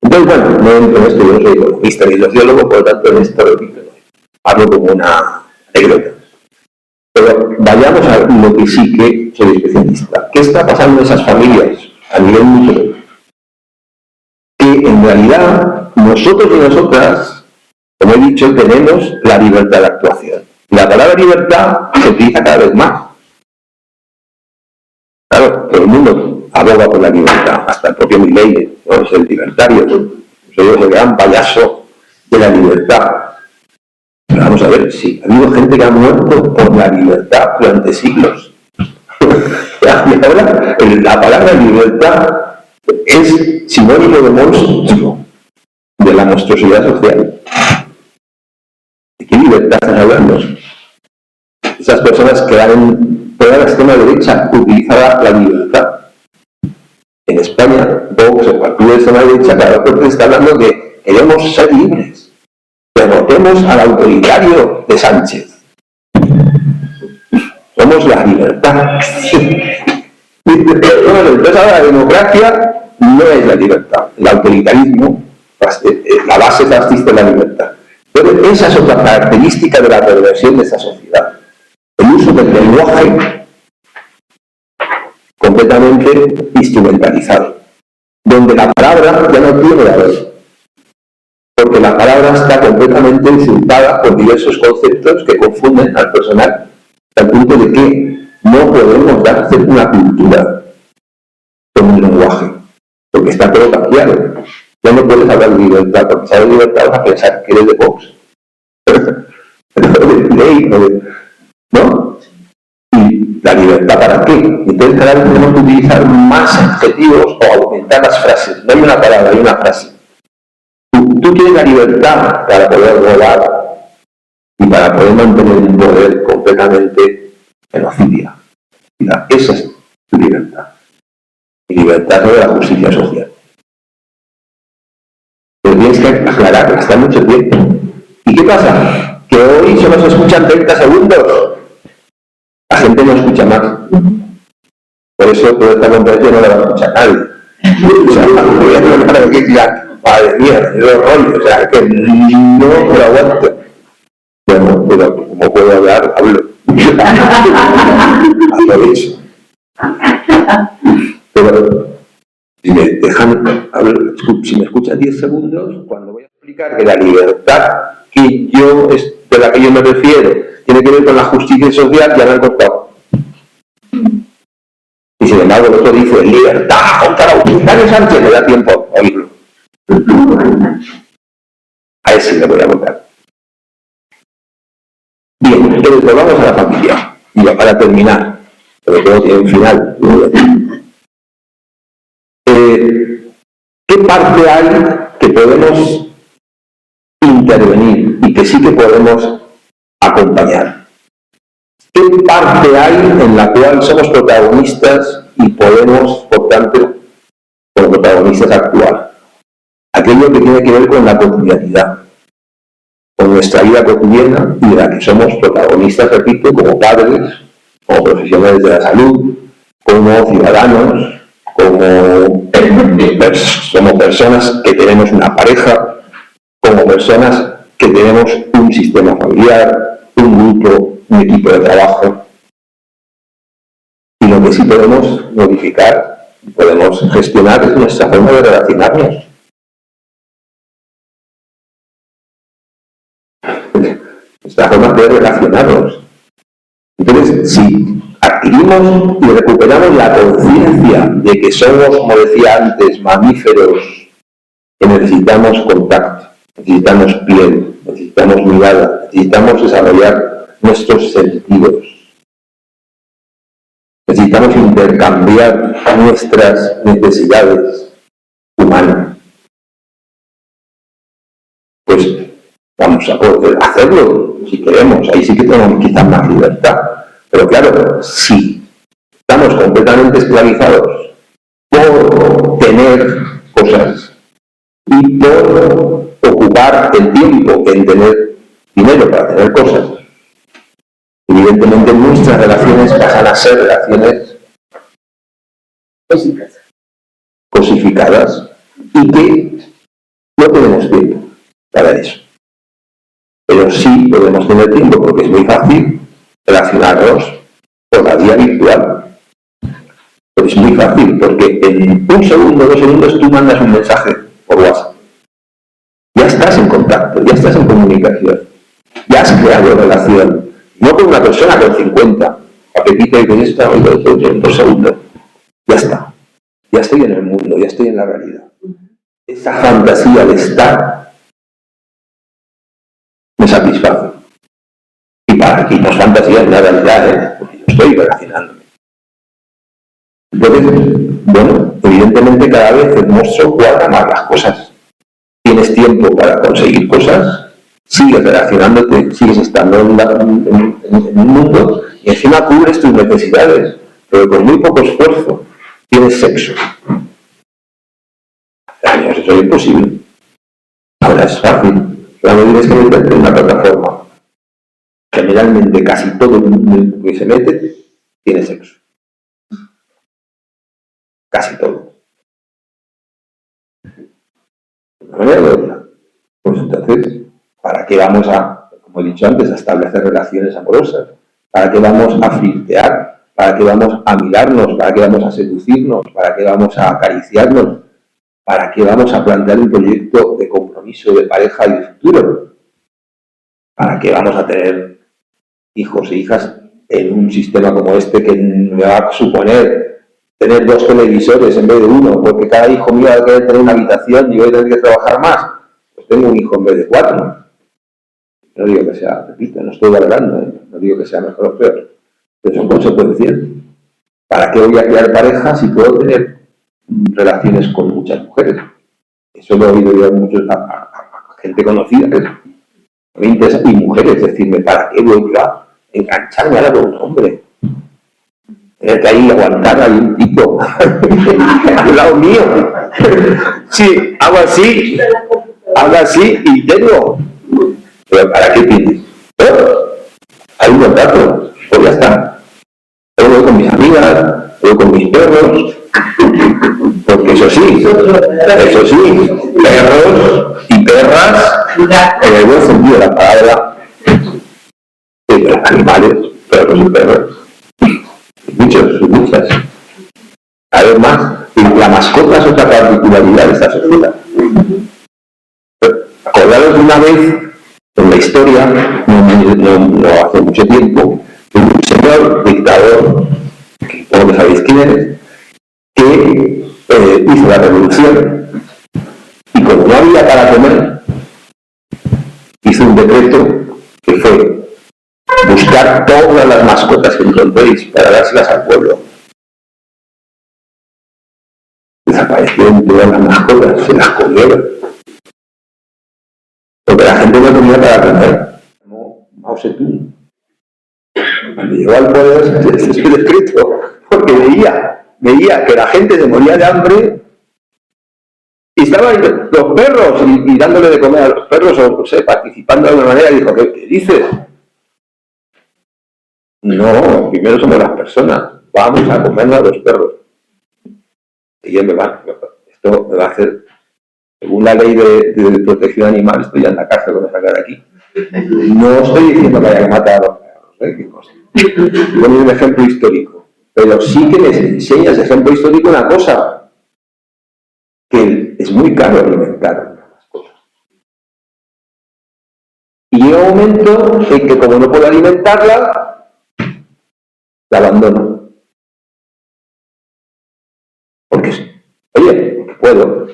A: Entonces, bueno, no entro en esto, yo soy economista y sociólogo, por lo tanto en esto hablo como una anécdota. Pero vayamos a lo que sí que soy especialista. ¿Qué está pasando en esas familias a nivel micro? Que en realidad nosotros y nosotras, como he dicho, tenemos la libertad de actuación. La palabra libertad se utiliza cada vez más. Claro, todo el mundo aboga por la libertad, hasta el propio Milei, ¿no? Es el libertario, soy el gran payaso de la libertad. Pero vamos a ver, sí, ha habido gente que ha muerto por la libertad durante siglos. Ahora, la palabra libertad es sinónimo de monstruo, de la monstruosidad social. ¿De qué libertad están hablando? Esas personas que han, toda la extrema derecha utilizaba la libertad. En España, Vox, el partido de extrema derecha, cada vez está hablando que queremos ser libres. Derrotemos al autoritario de Sánchez. Somos la libertad. Entonces ahora la democracia no es la libertad. El autoritarismo, la base fascista de la libertad. Pero esa es otra característica de la perversión de esta sociedad. El uso del lenguaje completamente instrumentalizado, donde la palabra ya no tiene valor, porque la palabra está completamente usurpada por diversos conceptos que confunden al personal, al punto de que no podemos hacer una cultura con un lenguaje, porque está todo cambiado. Ya no puedes hablar de libertad, porque si hablas de libertad vas a pensar que eres de Vox, de ley, ¿no? ¿Y la libertad para qué? Entonces cada vez tenemos que utilizar más adjetivos o aumentar las frases. No hay una palabra, hay una frase. Tú tienes la libertad para poder robar y para poder mantener un poder completamente genocida. Esa es tu libertad. Mi libertad no es la justicia social. Pero tienes que aclarar que está mucho tiempo. ¿Y qué pasa? Que hoy solo se escuchan 30 segundos. La gente no escucha más. Por eso toda esta conferencia no la va a escuchar nadie. O sea, madre mía, es rollo, o sea, que no lo aguanto. Bueno, pero como puedo hablar, hablo. Aprovecho. Pero si me dejan hablar, si me escuchan 10 segundos, cuando voy a explicar que la libertad de la que yo me refiero tiene que ver con la justicia social, ya me han cortado. Y sin embargo el otro dice, libertad contra la autoritario Sánchez, me da tiempo a oírlo. A ese le voy a contar. Bien, entonces volvamos a la familia. Y ya para terminar, porque todo tiene un final. ¿Qué parte hay que podemos intervenir y que sí que podemos acompañar? ¿Qué parte hay en la cual somos protagonistas y podemos, por tanto, como protagonistas actuar? Aquello que tiene que ver con la cotidianidad, con nuestra vida cotidiana y de la que somos protagonistas, repito, como padres, como profesionales de la salud, como ciudadanos, como personas que tenemos una pareja, como personas que tenemos un sistema familiar, un grupo, un equipo de trabajo. Y lo que sí podemos modificar, podemos gestionar es nuestra forma de relacionarnos. Nuestra forma de relacionarnos. Entonces, si adquirimos y recuperamos la conciencia de que somos, como decía antes, mamíferos, que necesitamos contacto, necesitamos piel, necesitamos mirada, necesitamos desarrollar nuestros sentidos. Necesitamos intercambiar nuestras necesidades humanas. Pues vamos a poder hacerlo si queremos, ahí sí que tenemos quizás más libertad. Pero claro, si estamos completamente esclavizados por tener cosas y por ocupar el tiempo en tener dinero para tener cosas, evidentemente nuestras relaciones pasan a ser relaciones cosificadas y que no tenemos tiempo para eso. Pero sí podemos tener tiempo porque es muy fácil relacionarnos por la vía virtual. Pero es muy fácil porque en un segundo, 2 segundos tú mandas un mensaje por WhatsApp. Ya estás en contacto, ya estás en comunicación, ya has creado relación. No con una persona, con 50. A Pepita y con esta, en 2 segundos. Ya está. Ya estoy en el mundo, ya estoy en la realidad. Esa fantasía de estar me satisface. Y para aquí no es fantasía, es la realidad, porque yo estoy relacionándome. Entonces, bueno, evidentemente cada vez el monstruo cuadra más las cosas. Tienes tiempo para conseguir cosas, sigues relacionándote, sigues estando en un mundo y encima cubres tus necesidades, pero con muy poco esfuerzo. Tienes sexo. Hace años eso es imposible. Ahora es fácil. Ahora tienes que meterte en una plataforma. Generalmente casi todo el mundo que se mete tiene sexo. Casi todo. De una manera u otra. Pues entonces, ¿para qué vamos a, como he dicho antes, a establecer relaciones amorosas? ¿Para qué vamos a flirtear? ¿Para qué vamos a mirarnos? ¿Para qué vamos a seducirnos? ¿Para qué vamos a acariciarnos? ¿Para qué vamos a plantear un proyecto de compromiso, de pareja y de futuro? ¿Para qué vamos a tener hijos e hijas en un sistema como este que me va a suponer tener 2 televisores en vez de 1? Porque cada hijo mío va a querer tener una habitación y voy a tener que trabajar más. Pues tengo un hijo en vez de 4. No digo que sea, repito, no estoy valorando, no digo que sea mejor o peor, pero son consecuencias. ¿Para qué voy a crear pareja si puedo tener relaciones con muchas mujeres? Eso lo he oído yo a gente conocida, que me interesa, y mujeres, decirme, ¿para qué voy a engancharme ahora con un hombre? Tener que ahí aguantar a un tipo al lado mío. Sí, hago así y tengo. ¿Pero para qué tienes? Hay un contrato, pues ya está. Yo voy con mis amigas, voy con mis perros, porque eso sí, perros y perras, en el buen sentido de la palabra, animales, perros y perros, muchas. Además, la mascota es otra particularidad de esta sociedad. Acordaros de una vez, en la historia, no hace mucho tiempo, un señor dictador, que supongo que sabéis quién es, que hizo la revolución y como no había para comer, hizo un decreto que fue buscar todas las mascotas que encontréis para dárselas al pueblo. Desaparecieron todas las mascotas, se las comieron. Porque la gente no tenía para comer. Como Mao Zedong. Cuando llegó al poder, se fue descrito, porque veía que la gente se moría de hambre y estaban los perros y dándole de comer a los perros, o no sé, participando de alguna manera, y dijo, ¿qué dices? No, primero somos las personas, vamos a comernos a los perros. Y esto me va a hacer, según la ley de protección animal, estoy ya en la cárcel con esa cara aquí. No estoy diciendo que haya que matar a los perros, qué cosa. Pongo un ejemplo histórico, pero sí que les enseña ese ejemplo histórico una cosa, que es muy caro alimentar las cosas. Y llega un momento en que como no puedo alimentarla, la abandono. Porque, oye, porque puedo.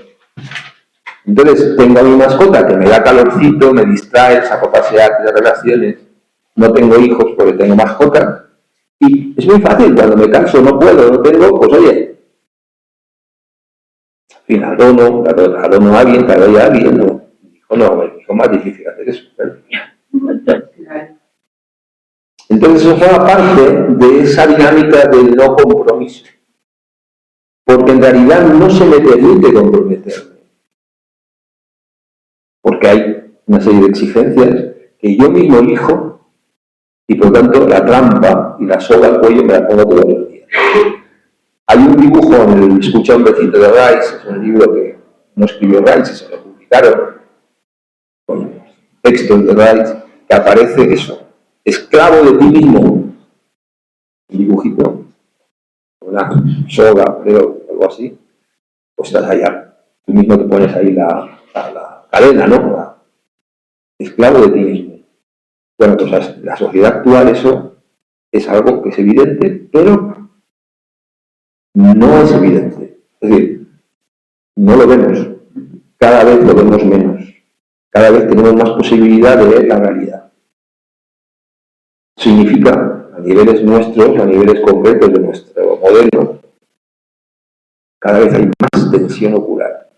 A: Entonces, tengo a mi mascota que me da calorcito, me distrae, saco a pasear, tiene relaciones. No tengo hijos porque tengo mascota. Y es muy fácil, cuando me canso, no puedo, no tengo, pues oye, al final dono a alguien, te doy a alguien, no. El hijo más difícil hacer eso. ¿Verdad? Entonces eso forma parte de esa dinámica del no compromiso. Porque en realidad no se me permite comprometerme. Porque hay una serie de exigencias que yo mismo elijo y por lo tanto la trampa y la soga al cuello me la pongo todos los días. Hay un dibujo en el Escucha un vecino de Rice, es un libro que no escribió Rice, se lo publicaron con textos de Rice, que aparece eso, esclavo de ti mismo, un dibujito, una soga, creo, algo así, pues estás allá, tú mismo te pones ahí la cadena, ¿no? Esclavo de ti mismo. Bueno, pues la sociedad actual eso es algo que es evidente, pero no es evidente. Es decir, no lo vemos. Cada vez lo vemos menos. Cada vez tenemos más posibilidad de ver la realidad. Significa, a niveles nuestros, a niveles concretos de nuestro modelo, cada vez hay más tensión ocular.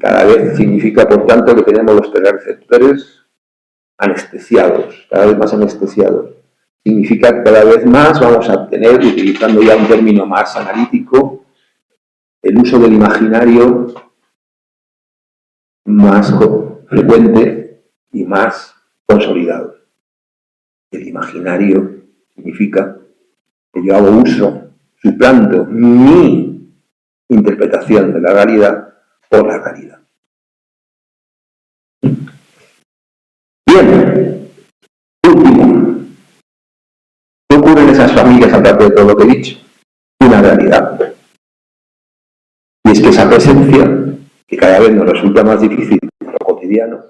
A: Cada vez significa, por tanto, que tenemos los receptores anestesiados, cada vez más anestesiados. Significa que cada vez más vamos a tener, utilizando ya un término más analítico, el uso del imaginario más frecuente y más consolidado. El imaginario significa que yo hago uso, suplanto mi interpretación de la realidad por la realidad. Bien, último. ¿Qué ocurre en esas familias aparte de todo lo que he dicho? Una realidad. Y es que esa presencia, que cada vez nos resulta más difícil en lo cotidiano,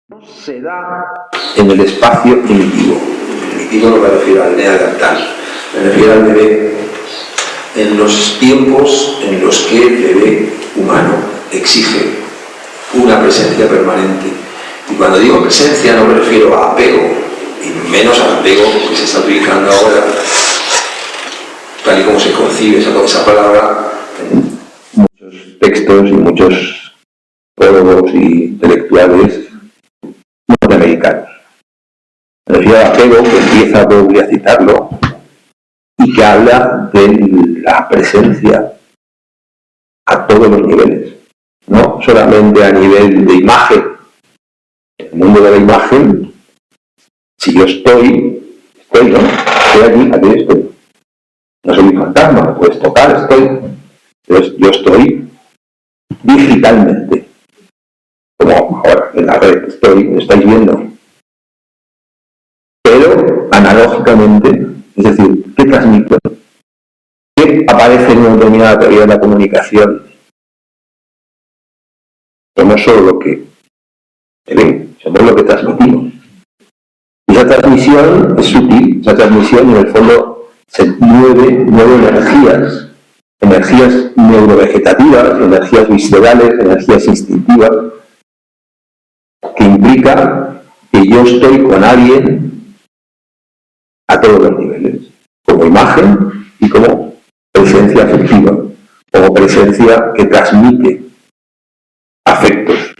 A: no se da en el espacio primitivo. Primitivo no me refiero al neandertal, me refiero al bebé. En los tiempos en los que el bebé humano exige una presencia permanente. Y cuando digo presencia no me refiero a apego, y menos al apego que se está utilizando ahora, tal y como se concibe esa palabra en muchos textos y muchos teólogos y intelectuales norteamericanos. Me refiero al apego que empieza, voy a citarlo, y que habla de la presencia a todos los niveles, no solamente a nivel de imagen. En el mundo de la imagen, si yo estoy, ¿no? Estoy aquí estoy. No soy un fantasma, me puedes tocar, estoy. Yo estoy digitalmente, como ahora en la red me estáis viendo. Pero analógicamente, es decir, ¿qué transmito? ¿Qué aparece en una determinada teoría de la comunicación? Somos solo lo que se ve, somos lo que transmitimos. Y esa transmisión es sutil, esa transmisión en el fondo se mueve energías neurovegetativas, energías viscerales, energías instintivas, que implica que yo estoy con alguien a todos los niveles, como imagen y como presencia afectiva, como presencia que transmite afectos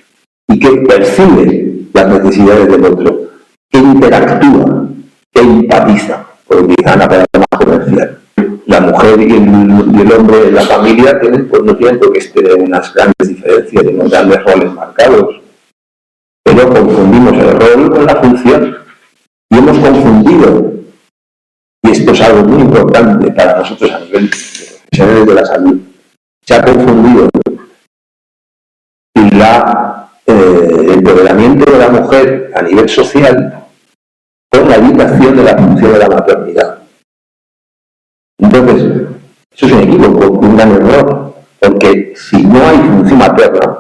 A: y que percibe las necesidades del otro, que interactúa, que empatiza, por utilizar la palabra más comercial. La mujer y el hombre en la familia pues no tienen por qué tener unas grandes diferencias, unos grandes roles marcados, pero confundimos el rol con la función y hemos confundido, y esto es algo muy importante para nosotros a nivel de profesionales de la salud, se ha confundido el empoderamiento de la mujer a nivel social con la evitación de la función de la maternidad. Entonces, eso es un equívoco, un gran error, porque si no hay función materna,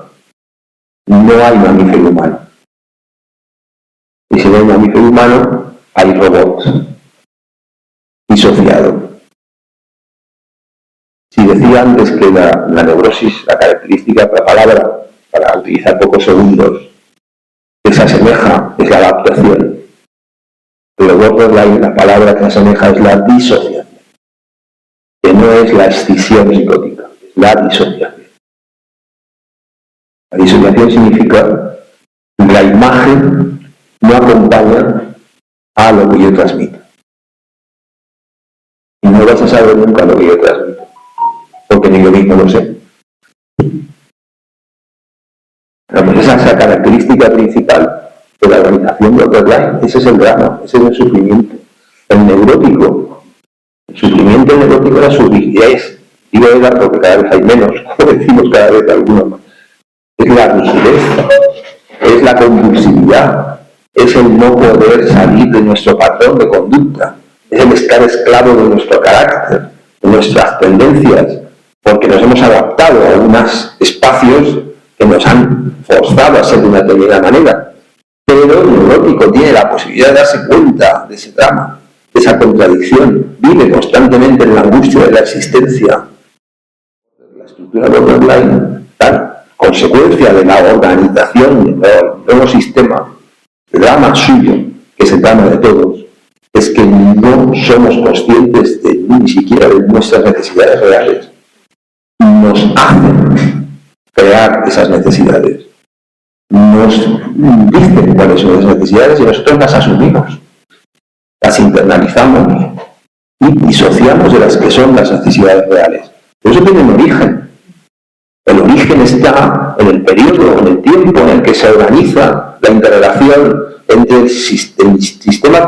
A: no hay mamífero humano. Y si no hay mamífero humano, hay robots. decía antes que la neurosis, la característica de la palabra, para utilizar pocos segundos, que se asemeja es la adaptación. Pero borderline, la palabra que se asemeja es la disociación, que no es la escisión psicótica, es la disociación. La disociación significa que la imagen no acompaña a lo que yo transmito. Y no vas a saber nunca lo que yo transmito, porque ni yo mismo lo sé. Pero pues esa es la característica principal de la organización borderline. Ese es el drama, ese es el sufrimiento. El neurótico, el sufrimiento neurótico era su rigidez. Digo era porque cada vez hay menos, como decimos cada vez algunos más. Es la rigidez, es la compulsividad, es el no poder salir de nuestro patrón de conducta, es el estar esclavo de nuestro carácter, de nuestras tendencias, porque nos hemos adaptado a unos espacios que nos han forzado a ser de una determinada manera. Pero el neurótico tiene la posibilidad de darse cuenta de ese drama, de esa contradicción, vive constantemente en la angustia de la existencia. La estructura borderline, tal consecuencia de la organización del nuevo sistema, el drama suyo, que es el drama de todos, es que no somos conscientes ni siquiera de nuestras necesidades reales. Nos hacen crear esas necesidades. Nos dicen cuáles son esas necesidades y nosotros las asumimos, las internalizamos y disociamos de las que son las necesidades reales. Pero eso tiene un origen. El origen está en el periodo, en el tiempo en el que se organiza la interrelación entre el sistema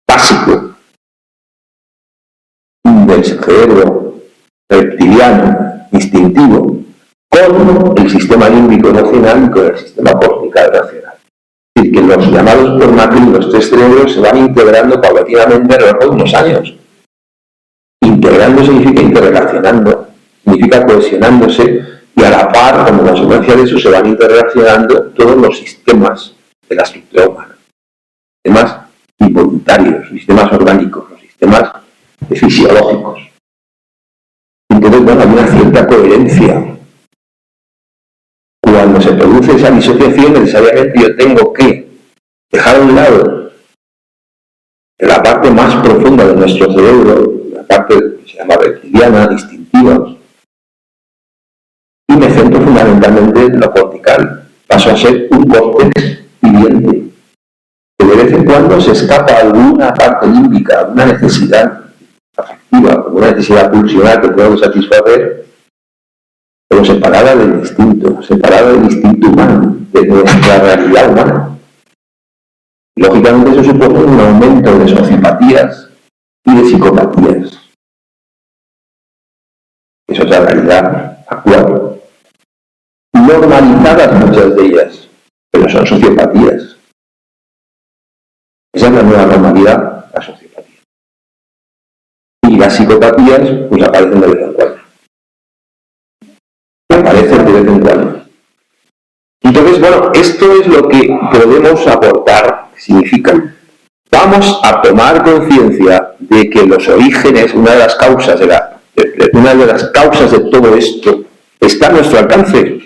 A: básico del cerebro reptiliano, instintivo, con el sistema límbico emocional y con el sistema cortical racional. Es decir, que los llamados por Macri, los tres cerebros, se van integrando paulatinamente a lo largo de unos años. Integrando significa interrelacionando, significa cohesionándose, y a la par, como consecuencia de eso, se van interrelacionando todos los sistemas de la estructura humana. Sistemas involuntarios, sistemas orgánicos, los sistemas fisiológicos. Entonces, bueno, hay una cierta coherencia. Cuando se produce esa disociación, necesariamente yo tengo que dejar a un lado la parte más profunda de nuestro cerebro, la parte que se llama reptiliana, instintiva, y me centro fundamentalmente en lo cortical. Paso a ser un córtex viviente, que de vez en cuando se escapa alguna parte límbica, alguna necesidad afectiva, alguna necesidad pulsional que tengo que satisfacer, pero separada del instinto humano, de nuestra realidad humana. Lógicamente eso supone un aumento de sociopatías y de psicopatías. Eso es la realidad actual. Normalizadas muchas de ellas, pero son sociopatías. Esa es la nueva normalidad, la sociopatía. Y las psicopatías pues aparecen de vez en cuando. Entonces, bueno, esto es lo que podemos aportar, significa. Vamos a tomar conciencia de que los orígenes, una de las causas de todo esto, está a nuestro alcance.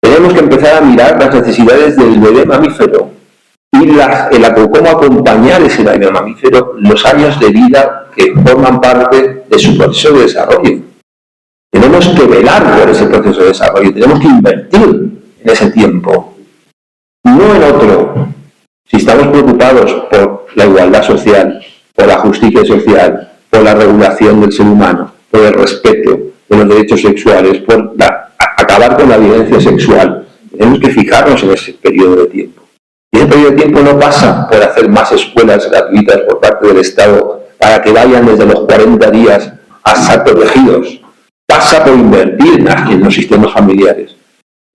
A: Tenemos que empezar a mirar las necesidades del bebé mamífero y cómo acompañar ese bebé mamífero los años de vida que forman parte de su proceso de desarrollo. Tenemos que velar por ese proceso de desarrollo, tenemos que invertir en ese tiempo, no en otro. Si estamos preocupados por la igualdad social, por la justicia social, por la regulación del ser humano, por el respeto de los derechos sexuales, por acabar con la violencia sexual, tenemos que fijarnos en ese periodo de tiempo. Y ese periodo de tiempo no pasa por hacer más escuelas gratuitas por parte del Estado para que vayan desde los 40 días a estar protegidos. Pasa por invertir en los sistemas familiares.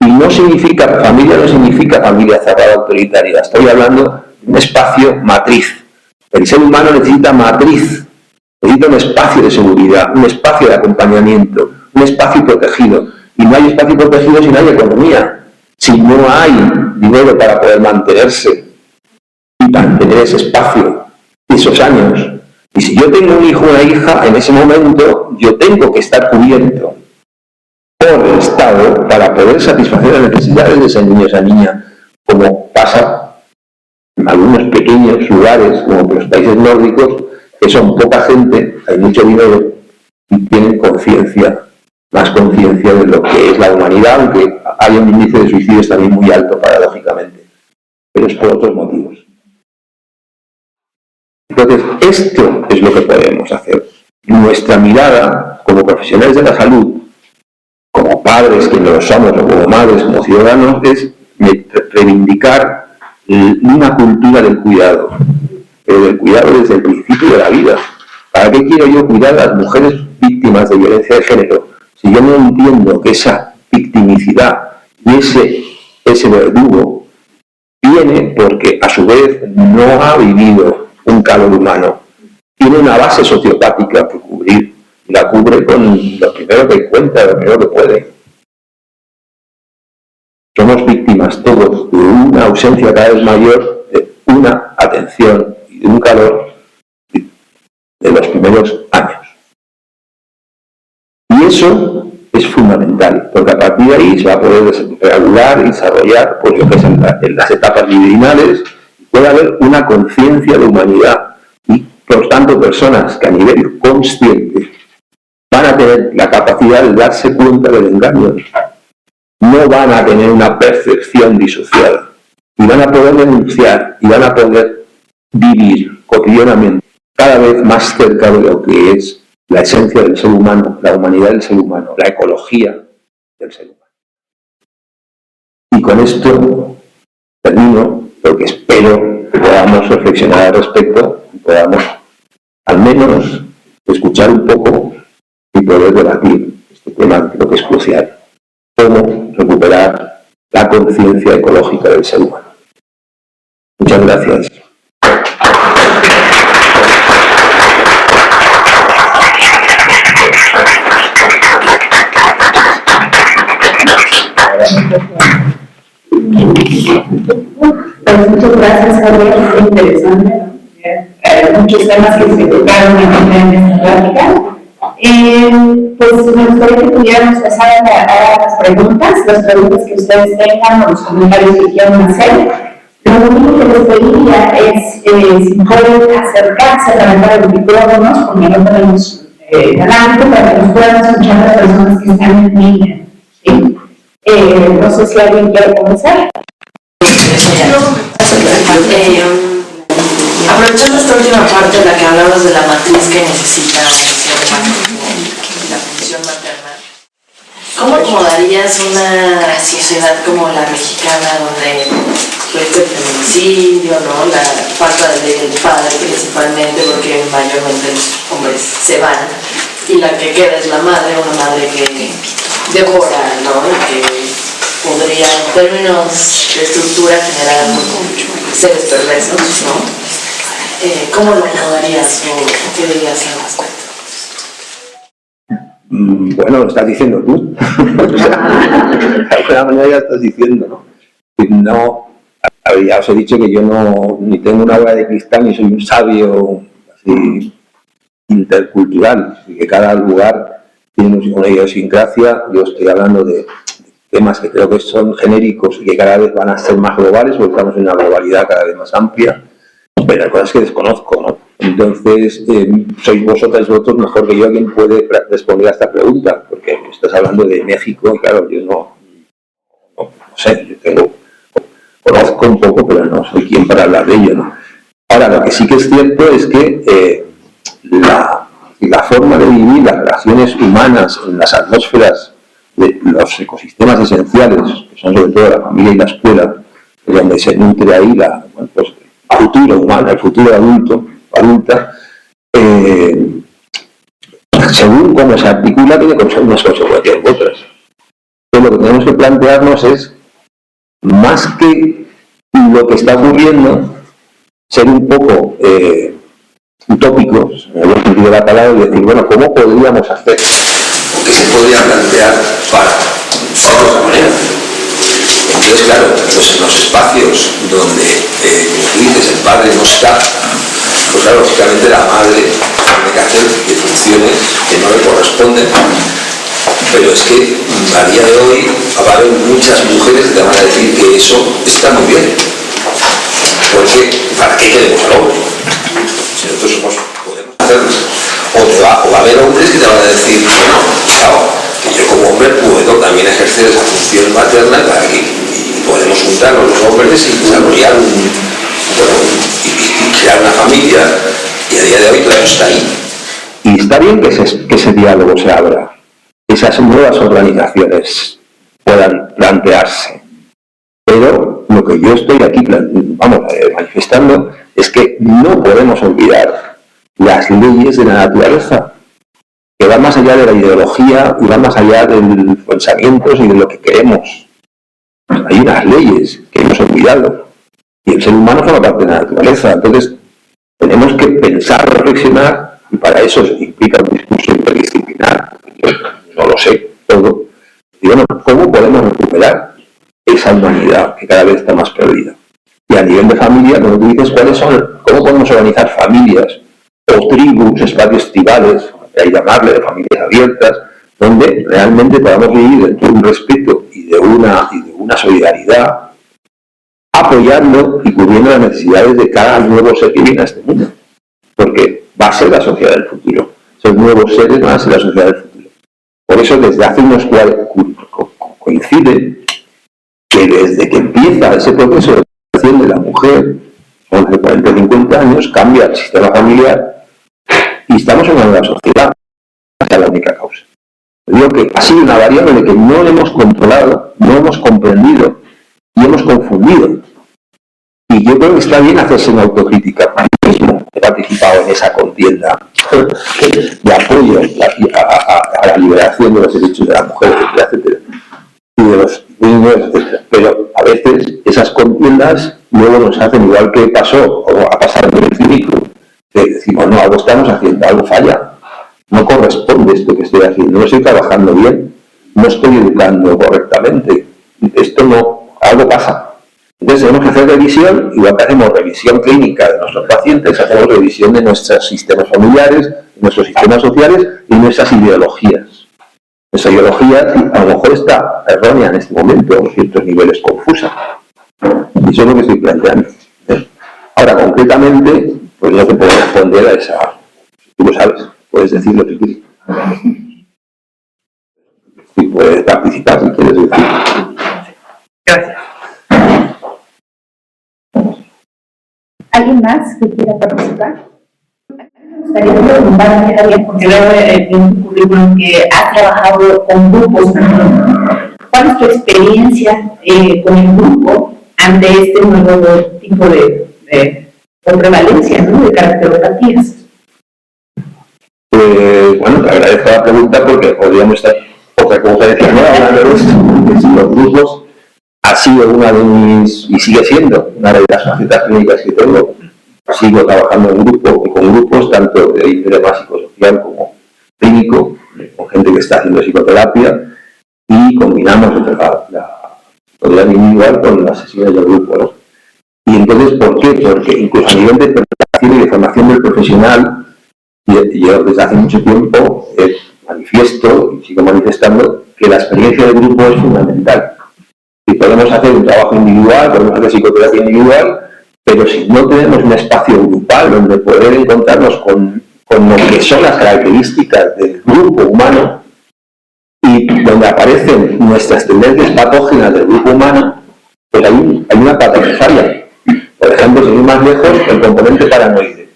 A: Y no significa, familia no significa familia cerrada autoritaria. Estoy hablando de un espacio matriz. El ser humano necesita matriz. Necesita un espacio de seguridad, un espacio de acompañamiento, un espacio protegido. Y no hay espacio protegido si no hay economía. Si no hay dinero para poder mantenerse y mantener ese espacio, esos años. Y si yo tengo un hijo o una hija, en ese momento yo tengo que estar cubierto por el Estado para poder satisfacer las necesidades de ese niño o esa niña, como pasa en algunos pequeños lugares, como los países nórdicos, que son poca gente, hay mucho dinero y tienen conciencia, más conciencia de lo que es la humanidad, aunque haya un índice de suicidios también muy alto, paradójicamente, pero es por otros motivos. Entonces, esto es lo que podemos hacer. Nuestra mirada, como profesionales de la salud, como padres, quienes lo somos, o como madres, como ciudadanos, es reivindicar una cultura del cuidado, pero del cuidado desde el principio de la vida. ¿Para qué quiero yo cuidar a las mujeres víctimas de violencia de género si yo no entiendo que esa victimicidad y ese verdugo viene porque a su vez no ha vivido un calor humano, tiene una base sociopática que cubrir, y la cubre con lo primero que encuentra, lo primero que puede? Somos víctimas todos de una ausencia cada vez mayor, de una atención y de un calor de los primeros años. Y eso es fundamental, porque a partir de ahí se va a poder regular y desarrollar, pues lo que es en las etapas libidinales, puede haber una conciencia de humanidad y, por tanto, personas que a nivel consciente van a tener la capacidad de darse cuenta del engaño, no van a tener una percepción disociada y van a poder denunciar y van a poder vivir cotidianamente cada vez más cerca de lo que es la esencia del ser humano, la humanidad del ser humano, la ecología del ser humano. Y con esto termino, porque espero que podamos reflexionar al respecto y podamos al menos escuchar un poco y poder debatir este tema, que creo que es crucial. Cómo recuperar la conciencia ecológica del ser humano. Muchas gracias.
B: Pues muchas gracias, Javier, es interesante, ¿no? Muchos temas que se tocaron en esta plática. Pues me gustaría que pudiéramos pasar a las preguntas que ustedes tengan o los comentarios que quieran hacer. Lo único que les pediría es si pueden acercarse, levantar los micrófonos, porque no tenemos delante, para que nos puedan escuchar las personas que están en línea. ¿Sí? No sé si alguien quiere comenzar.
C: Aprovechando esta última parte en la que hablabas de la matriz que necesita la función materna, ¿cómo acomodarías una sociedad como la mexicana donde el feminicidio, ¿no? La falta de ley del padre principalmente, porque mayormente los hombres se van y la que queda es la madre, una madre que devora, ¿no? Y que podría, en términos de estructura, generar seres perversos, ¿no? ¿Cómo lo acomodarías o qué dirías al respecto?
A: Bueno, lo estás diciendo tú. O sea, de alguna manera ya estás diciendo, ¿no? No, ya os he dicho que yo no ni tengo una bola de cristal ni soy un sabio así intercultural, y que cada lugar tiene una idiosincrasia. Yo estoy hablando de temas que creo que son genéricos y que cada vez van a ser más globales, porque estamos en una globalidad cada vez más amplia, pero hay cosas que desconozco, ¿no? Entonces, sois vosotros mejor que yo quien puede responder a esta pregunta, porque estás hablando de México y claro, yo no sé, yo conozco un poco, pero no soy quien para hablar de ello, ¿no? Ahora, lo que sí que es cierto es que la forma de vivir las relaciones humanas en las atmósferas de los ecosistemas esenciales, que son sobre todo la familia y la escuela, es donde se nutre ahí el futuro humano, el futuro adulta, según cómo se articula, tiene unas consecuencias u otras. Entonces, lo que tenemos que plantearnos es, más que lo que está ocurriendo, ser un poco utópicos, en el buen sentido de la palabra, y decir, bueno, ¿cómo podríamos hacer? ¿O qué se podría plantear para de otra manera? Entonces, claro, en los espacios donde, como tú dices, el padre no está, pues claro, lógicamente la madre tiene que hacer que funcione, que no le corresponde. Pero es que a día de hoy va a haber muchas mujeres que te van a decir que eso está muy bien. Porque, ¿para qué queremos al hombre? Si nosotros podemos hacerlo. O va a haber hombres que te van a decir, bueno, claro, que yo como hombre puedo también ejercer esa función materna para que y podemos juntarnos los hombres y desarrollar y crear una familia. Y a día de hoy todo eso está ahí. Y está bien que ese diálogo se abra, esas nuevas organizaciones puedan plantearse. Pero lo que yo estoy aquí manifestando es que no podemos olvidar las leyes de la naturaleza, que van más allá de la ideología y van más allá de los pensamientos y de lo que queremos. Hay unas leyes que hemos olvidado y el ser humano forma parte de la naturaleza. Entonces tenemos que pensar, reflexionar, y para eso implica un discurso interdisciplinar. Yo no lo sé todo. Y bueno, ¿cómo podemos recuperar esa humanidad que cada vez está más perdida? Y a nivel de familia, como tú dices, ¿cómo podemos organizar familias o tribus, espacios tribales, hay que llamarle, de familias abiertas, donde realmente podamos vivir dentro de un respeto y de una solidaridad, apoyando y cubriendo las necesidades de cada nuevo ser que viene a este mundo? Porque va a ser la sociedad del futuro. Esos nuevos seres van a ser la sociedad del futuro. Por eso, desde hace unos coincide que desde que empieza ese proceso de educación de la mujer, con de 40 o 50 años, cambia el sistema familiar y estamos en una nueva sociedad. Esa es la única causa. Digo que ha sido una variable que no hemos controlado, no hemos comprendido y hemos confundido. Y yo creo que está bien hacerse una autocrítica. Yo mismo he participado en esa contienda de apoyo a la liberación de los derechos de la mujer, etcétera, y de los niños, etcétera. Pero a veces esas contiendas luego nos hacen, igual que pasó o ha pasado en el cínico, que decimos, no, algo estamos haciendo, algo falla, no corresponde esto que estoy haciendo, no estoy trabajando bien, no estoy educando correctamente, esto no, algo pasa. Entonces tenemos que hacer revisión, igual que hacemos revisión clínica de nuestros pacientes, hacemos revisión de nuestros sistemas familiares, de nuestros sistemas sociales y nuestras ideologías. Nuestra ideología a lo mejor está errónea en este momento, a ciertos niveles confusa. Y eso es lo que estoy planteando. Ahora, concretamente, pues yo te puedo responder a esa... Tú lo sabes, puedes decir lo que quieres. Y puedes participar si quieres decir.
B: Gracias. ¿Alguien más que quiera participar? Me gustaría preguntar, Javier, porque veo en tu currículum que has trabajado con grupos también. ¿Cuál es tu experiencia con el grupo ante este nuevo tipo de prevalencia, ¿no?, de caracteropatías?
A: Bueno, te agradezco la pregunta porque podríamos estar otra conferencia nueva hablando de esto, porque si los grupos ha sido una de mis, y sigue siendo una de las facetas clínicas que tengo. Sigo trabajando en grupo y con grupos, tanto de índole más psicosocial como clínico, con gente que está haciendo psicoterapia, y combinamos entre la individual con las sesiones del grupo, ¿no? Y entonces, ¿por qué? Porque incluso a nivel de preparación y de formación del profesional, yo desde hace mucho tiempo manifiesto y sigo manifestando que la experiencia del grupo es fundamental. Y podemos hacer un trabajo individual, podemos hacer psicoterapia individual, pero si no tenemos un espacio grupal donde poder encontrarnos con lo que son las características del grupo humano y donde aparecen nuestras tendencias patógenas del grupo humano, pues hay una pata que falla. Por ejemplo, sin ir más lejos, el componente paranoide,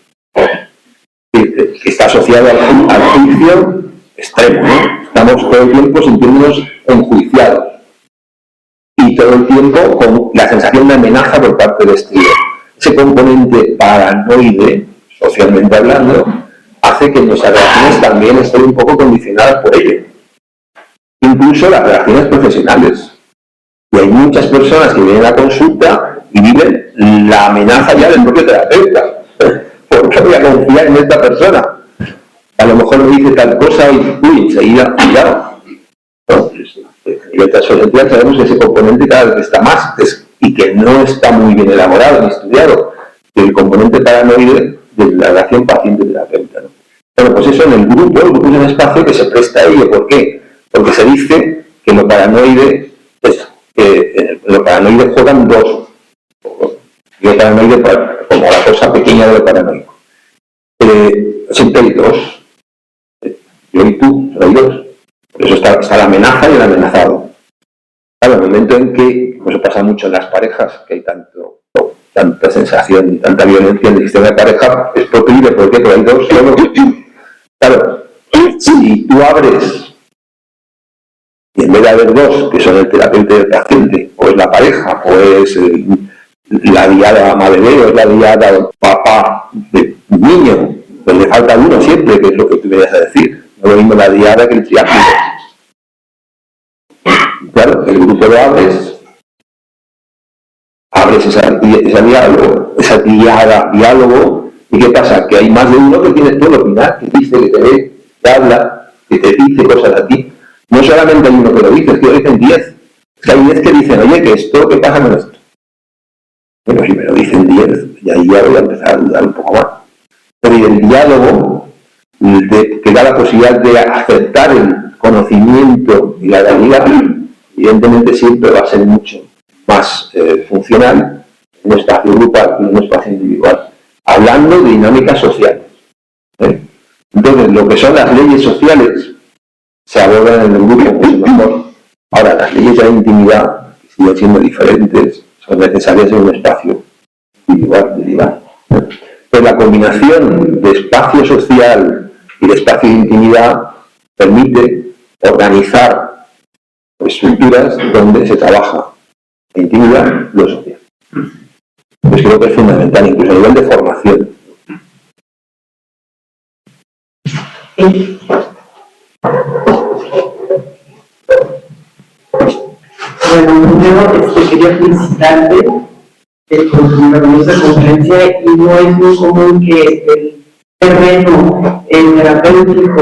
A: que está asociado al juicio extremo, ¿no? Estamos todo el tiempo sintiéndonos enjuiciados y todo el tiempo con la sensación de amenaza por parte del exterior. Ese componente paranoide, socialmente hablando, hace que nuestras relaciones también estén un poco condicionadas por ello. Incluso las relaciones profesionales. Y hay muchas personas que vienen a la consulta y viven la amenaza ya del propio terapeuta. ¿Por qué voy a confiar en esta persona? A lo mejor me dice tal cosa y enseguida, cuidado. Entonces, a nivel social sabemos que ese componente cada vez está más y que no está muy bien elaborado ni estudiado. El componente paranoide de la relación paciente-terapeuta, ¿no? Bueno, pues eso en el grupo es un espacio que se presta a ello. ¿Por qué? Porque se dice que lo paranoide juegan dos. Lo paranoide como la cosa pequeña de lo paranoico. Siempre hay dos. Yo y tú, hay dos. Por eso está la amenaza y el amenazado. Claro, el momento en que, como eso pasa mucho en las parejas, que hay tanta sensación, tanta violencia en el sistema de pareja, es proclive porque hay dos solo. Claro, si tú abres y en vez de haber dos, que son el terapeuta y el paciente, o es la pareja, o es la diada ama bebé, o es la diada papá de niño, pues le falta uno siempre, que es lo que tú me ibas a decir. No lo mismo la diada que el triángulo. Claro, el grupo lo abres ese diálogo, ¿y qué pasa? Que hay más de uno que tiene todo el opinar, que dice, que te ve, que habla, que te dice cosas a ti. No solamente hay uno que lo dice, es que lo dicen 10. Es que hay 10 que dicen, oye, que esto, ¿qué pasa con esto? Bueno, si me lo dicen 10, y ahí ya voy a empezar a dudar un poco más. Pero y el diálogo, que da la posibilidad de aceptar el conocimiento y la realidad, evidentemente siempre va a ser mucho más funcional en un espacio grupal que en un espacio individual, hablando de dinámicas sociales. Entonces, lo que son las leyes sociales se abordan en el grupo mucho mejor. Ahora, las leyes de la intimidad, que siguen siendo diferentes, son necesarias en un espacio individual, derivado. Pues la combinación de espacio social y de espacio de intimidad permite organizar estructuras donde se trabaja la intimidad y lo social. Pues creo que es fundamental, incluso a nivel de formación.
D: Bueno, primero quería felicitarte por tu maravillosa conferencia, y no es muy común que el terreno terapéutico,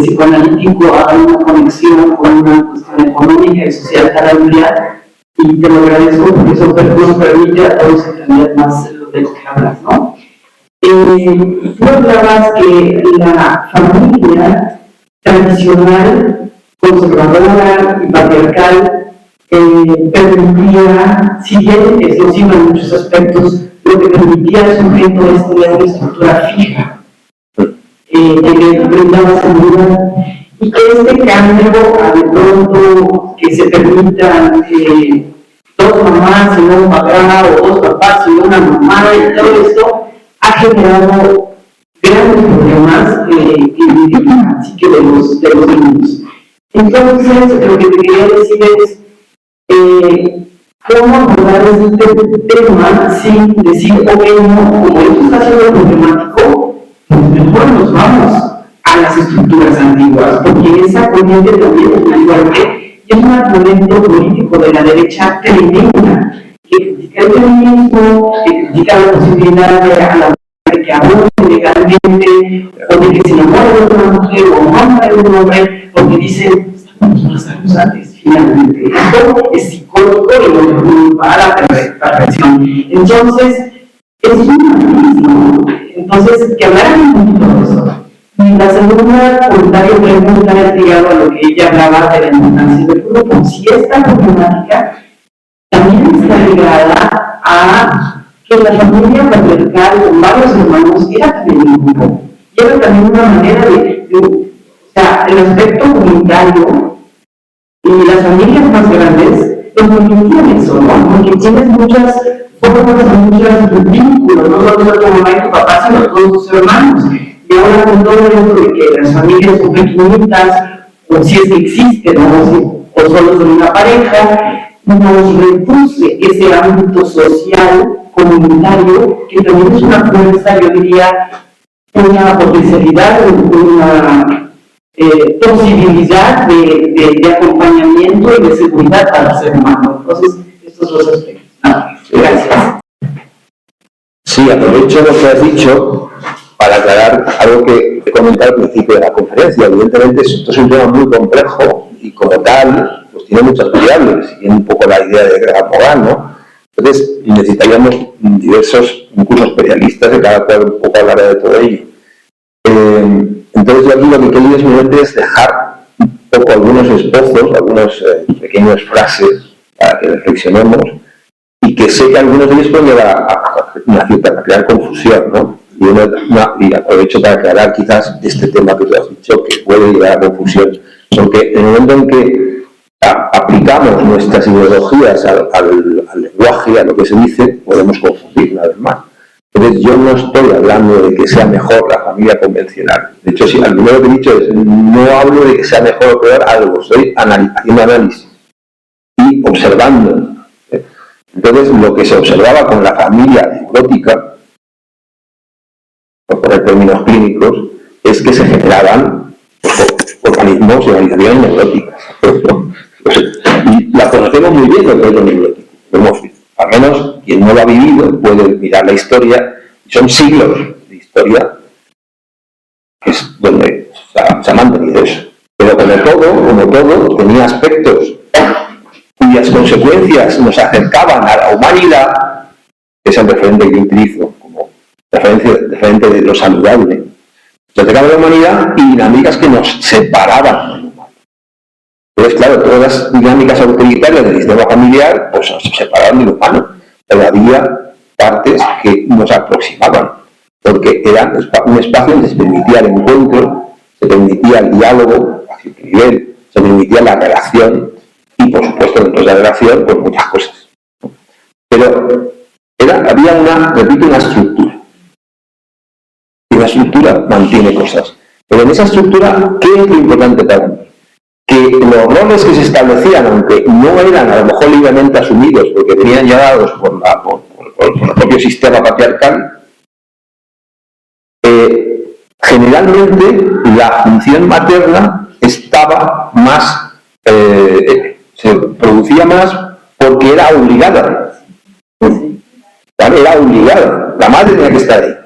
D: psicoanalítico, haga una conexión con una cuestión económica y social tan amplia, y te lo agradezco porque eso nos permite a todos entender más de lo que hablas, ¿no? Tú hablabas que la familia tradicional, conservadora y patriarcal permitía, si bien es nocivo en muchos aspectos, lo que permitía al sujeto es tener una estructura fija, que le brindaba seguridad, y que este cambio, de pronto, que se permitan dos mamás y un papá, o dos papás y una mamá, y todo esto ha generado grandes problemas así que de los niños. Entonces, lo que te quería decir es cómo abordar este tema sin decir, ok, no, como esto está siendo problemático, pues mejor nos vamos a las estructuras antiguas, porque esa corriente también es muy fuerte, y es un argumento político de la derecha tremenda, que critica el feminismo, que critica la posibilidad de a la mujer que aborte legalmente, o de que se enamore de una mujer o no de un hombre, porque dicen, estamos más acusantes. Finalmente, esto es psicólogo y no para la perfección. Entonces, es un mismo. Entonces, que hablaran un poquito de eso. Y la segunda comentario pregunta es ligado a lo que ella hablaba de la importancia del grupo. Si esta problemática también está ligada a que la familia patriarcal con varios hermanos era también un grupo. Y era también una manera o sea, el aspecto comunitario y las familias más grandes nos permitían eso, ¿no? Porque tienes muchas formas, muchos vínculos, no solo tu mamá y tu papá, sino todos tus hermanos. Y ahora con todo esto de que las familias son pequeñitas, o si es que existen, ¿no? O solo son una pareja, nos reduce ese ámbito social, comunitario, que también es una fuerza, yo diría, una potencialidad, una posibilidad de acompañamiento y de seguridad para el ser humano. Entonces, estos dos aspectos. Gracias.
A: Sí, aprovecho lo que has dicho para aclarar algo que te comenté al principio de la conferencia. Evidentemente, esto es un tema muy complejo y como tal, pues tiene muchas variables, y un poco la idea de Graham Morgan, ¿no? Entonces, necesitaríamos diversos incluso especialistas de cada cual un poco hablar de todo ello. Entonces, yo aquí lo que quería simplemente es dejar un poco algunos esbozos, algunas pequeñas frases para que reflexionemos, y que sé que algunos de ellos pueden llevar a crear confusión, ¿no? Y aprovecho para aclarar quizás este tema que tú has dicho, que puede llevar a confusión, porque en el momento en que aplicamos nuestras ideologías al lenguaje, a lo que se dice, podemos confundir una vez más. Entonces, yo no estoy hablando de que sea mejor la familia convencional. De hecho, al primero que he dicho es, no hablo de que sea mejor o peor algo, estoy haciendo análisis y observando. Entonces, lo que se observaba con la familia neurótica, por poner términos clínicos, es que se generaban organismos y organizaciones neuróticas. Y las conocemos muy bien lo que es lo neurótico. Al menos quien no lo ha vivido puede mirar la historia. Son siglos de historia, que es donde se ha mantenido eso. Pero como todo, tenía aspectos cuyas consecuencias nos acercaban a la humanidad, que es el referente que yo utilizo como referente de lo saludable. Nos acercaban a la humanidad y dinámicas que nos separaban del humano. Entonces, claro, todas las dinámicas autoritarias del sistema familiar pues se separaban del humano, pero había partes que nos aproximaban, porque era un espacio donde se permitía el encuentro, se permitía el diálogo a cierto nivel, se permitía la relación y, por supuesto, dentro de la relación, pues muchas cosas. Pero había una estructura. Y la estructura mantiene cosas. Pero en esa estructura, ¿qué es lo importante para mí? Que los roles que se establecían, aunque no eran a lo mejor libremente asumidos, porque venían ya dados por el propio sistema patriarcal, generalmente la función materna estaba más, se producía más porque era obligada. ¿Vale? Era obligada. La madre tenía que estar ahí.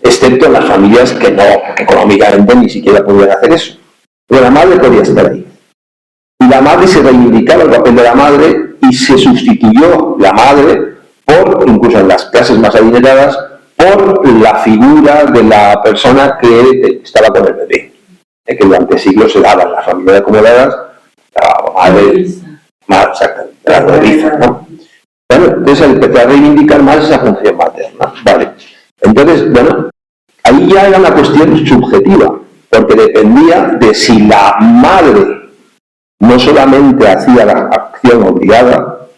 A: Excepto en las familias que no, porque económicamente ni siquiera podían hacer eso. Pero la madre podía estar ahí. Y la madre se reivindicaba el papel de la madre y se sustituyó la madre por, incluso en las clases más adineradas, por la figura de la persona que estaba con el bebé. Que durante siglos se daba en las familias acomodadas la madre más exactamente, la nodriza, ¿no? Bueno, entonces empezó a reivindicar más esa función materna. Vale. Entonces, bueno, ahí ya era una cuestión subjetiva, porque dependía de si la madre no solamente hacía la acción obligada,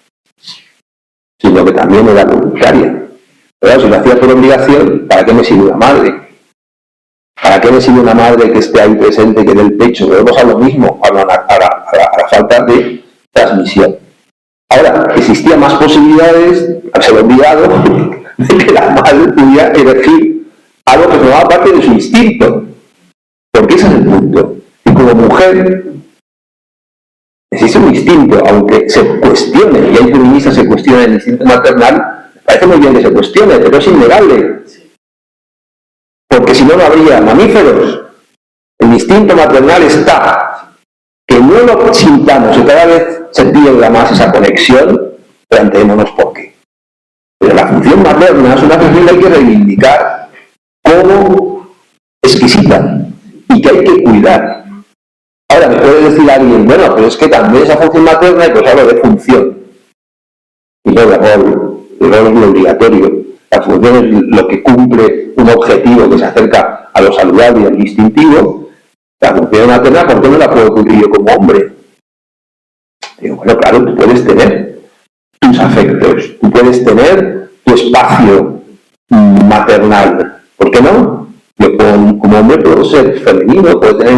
A: sino que también era voluntaria. Pero si lo hacía por obligación, ¿para qué me sirve una madre? ¿Para qué me sirve una madre que esté ahí presente, que dé el pecho? Volvemos a lo mismo, a la falta de transmisión. Ahora, existían más posibilidades, al ser obligado, de que la madre pudiera elegir algo que formaba parte de su instinto. Porque ese es el punto. Y como mujer, existe un instinto, aunque se cuestione, y hay feministas que se cuestionan el instinto maternal, me parece muy bien que se cuestione, pero es innegable. Porque si no, no habría mamíferos. El instinto maternal está. Que no lo sintamos y cada vez se pierda más esa conexión, planteémonos por qué. Pero la función materna es una función que hay que reivindicar como exquisita y que hay que cuidar. Ahora, me puede decir alguien, bueno, pero es que también esa función materna, pues hablo de función. Y no de rol. El rol es lo obligatorio. La función es lo que cumple un objetivo que se acerca a lo saludable y al instintivo. La función materna, ¿por qué no la puedo cumplir yo como hombre? Digo, bueno, claro, tú puedes tener tus afectos, tú puedes tener tu espacio maternal. ¿Por qué no? Yo como hombre puedo ser femenino, puedo tener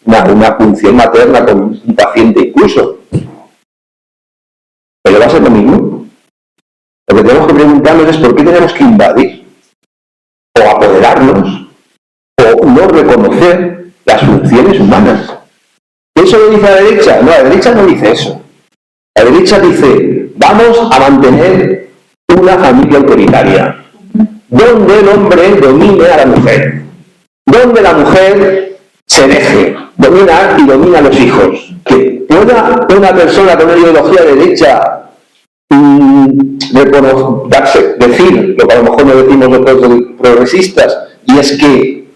A: una función materna con un paciente incluso. Pero va a ser lo mismo. Lo que tenemos que preguntarnos es por qué tenemos que invadir o apoderarnos o no reconocer las funciones humanas. ¿Eso lo dice la derecha? No, la derecha no dice eso. La derecha dice, vamos a mantener una familia autoritaria, donde el hombre domine a la mujer, donde la mujer se deje dominar y domina a los hijos. Que pueda una persona con una ideología de derecha decir lo que a lo mejor no decimos nosotros progresistas, y es que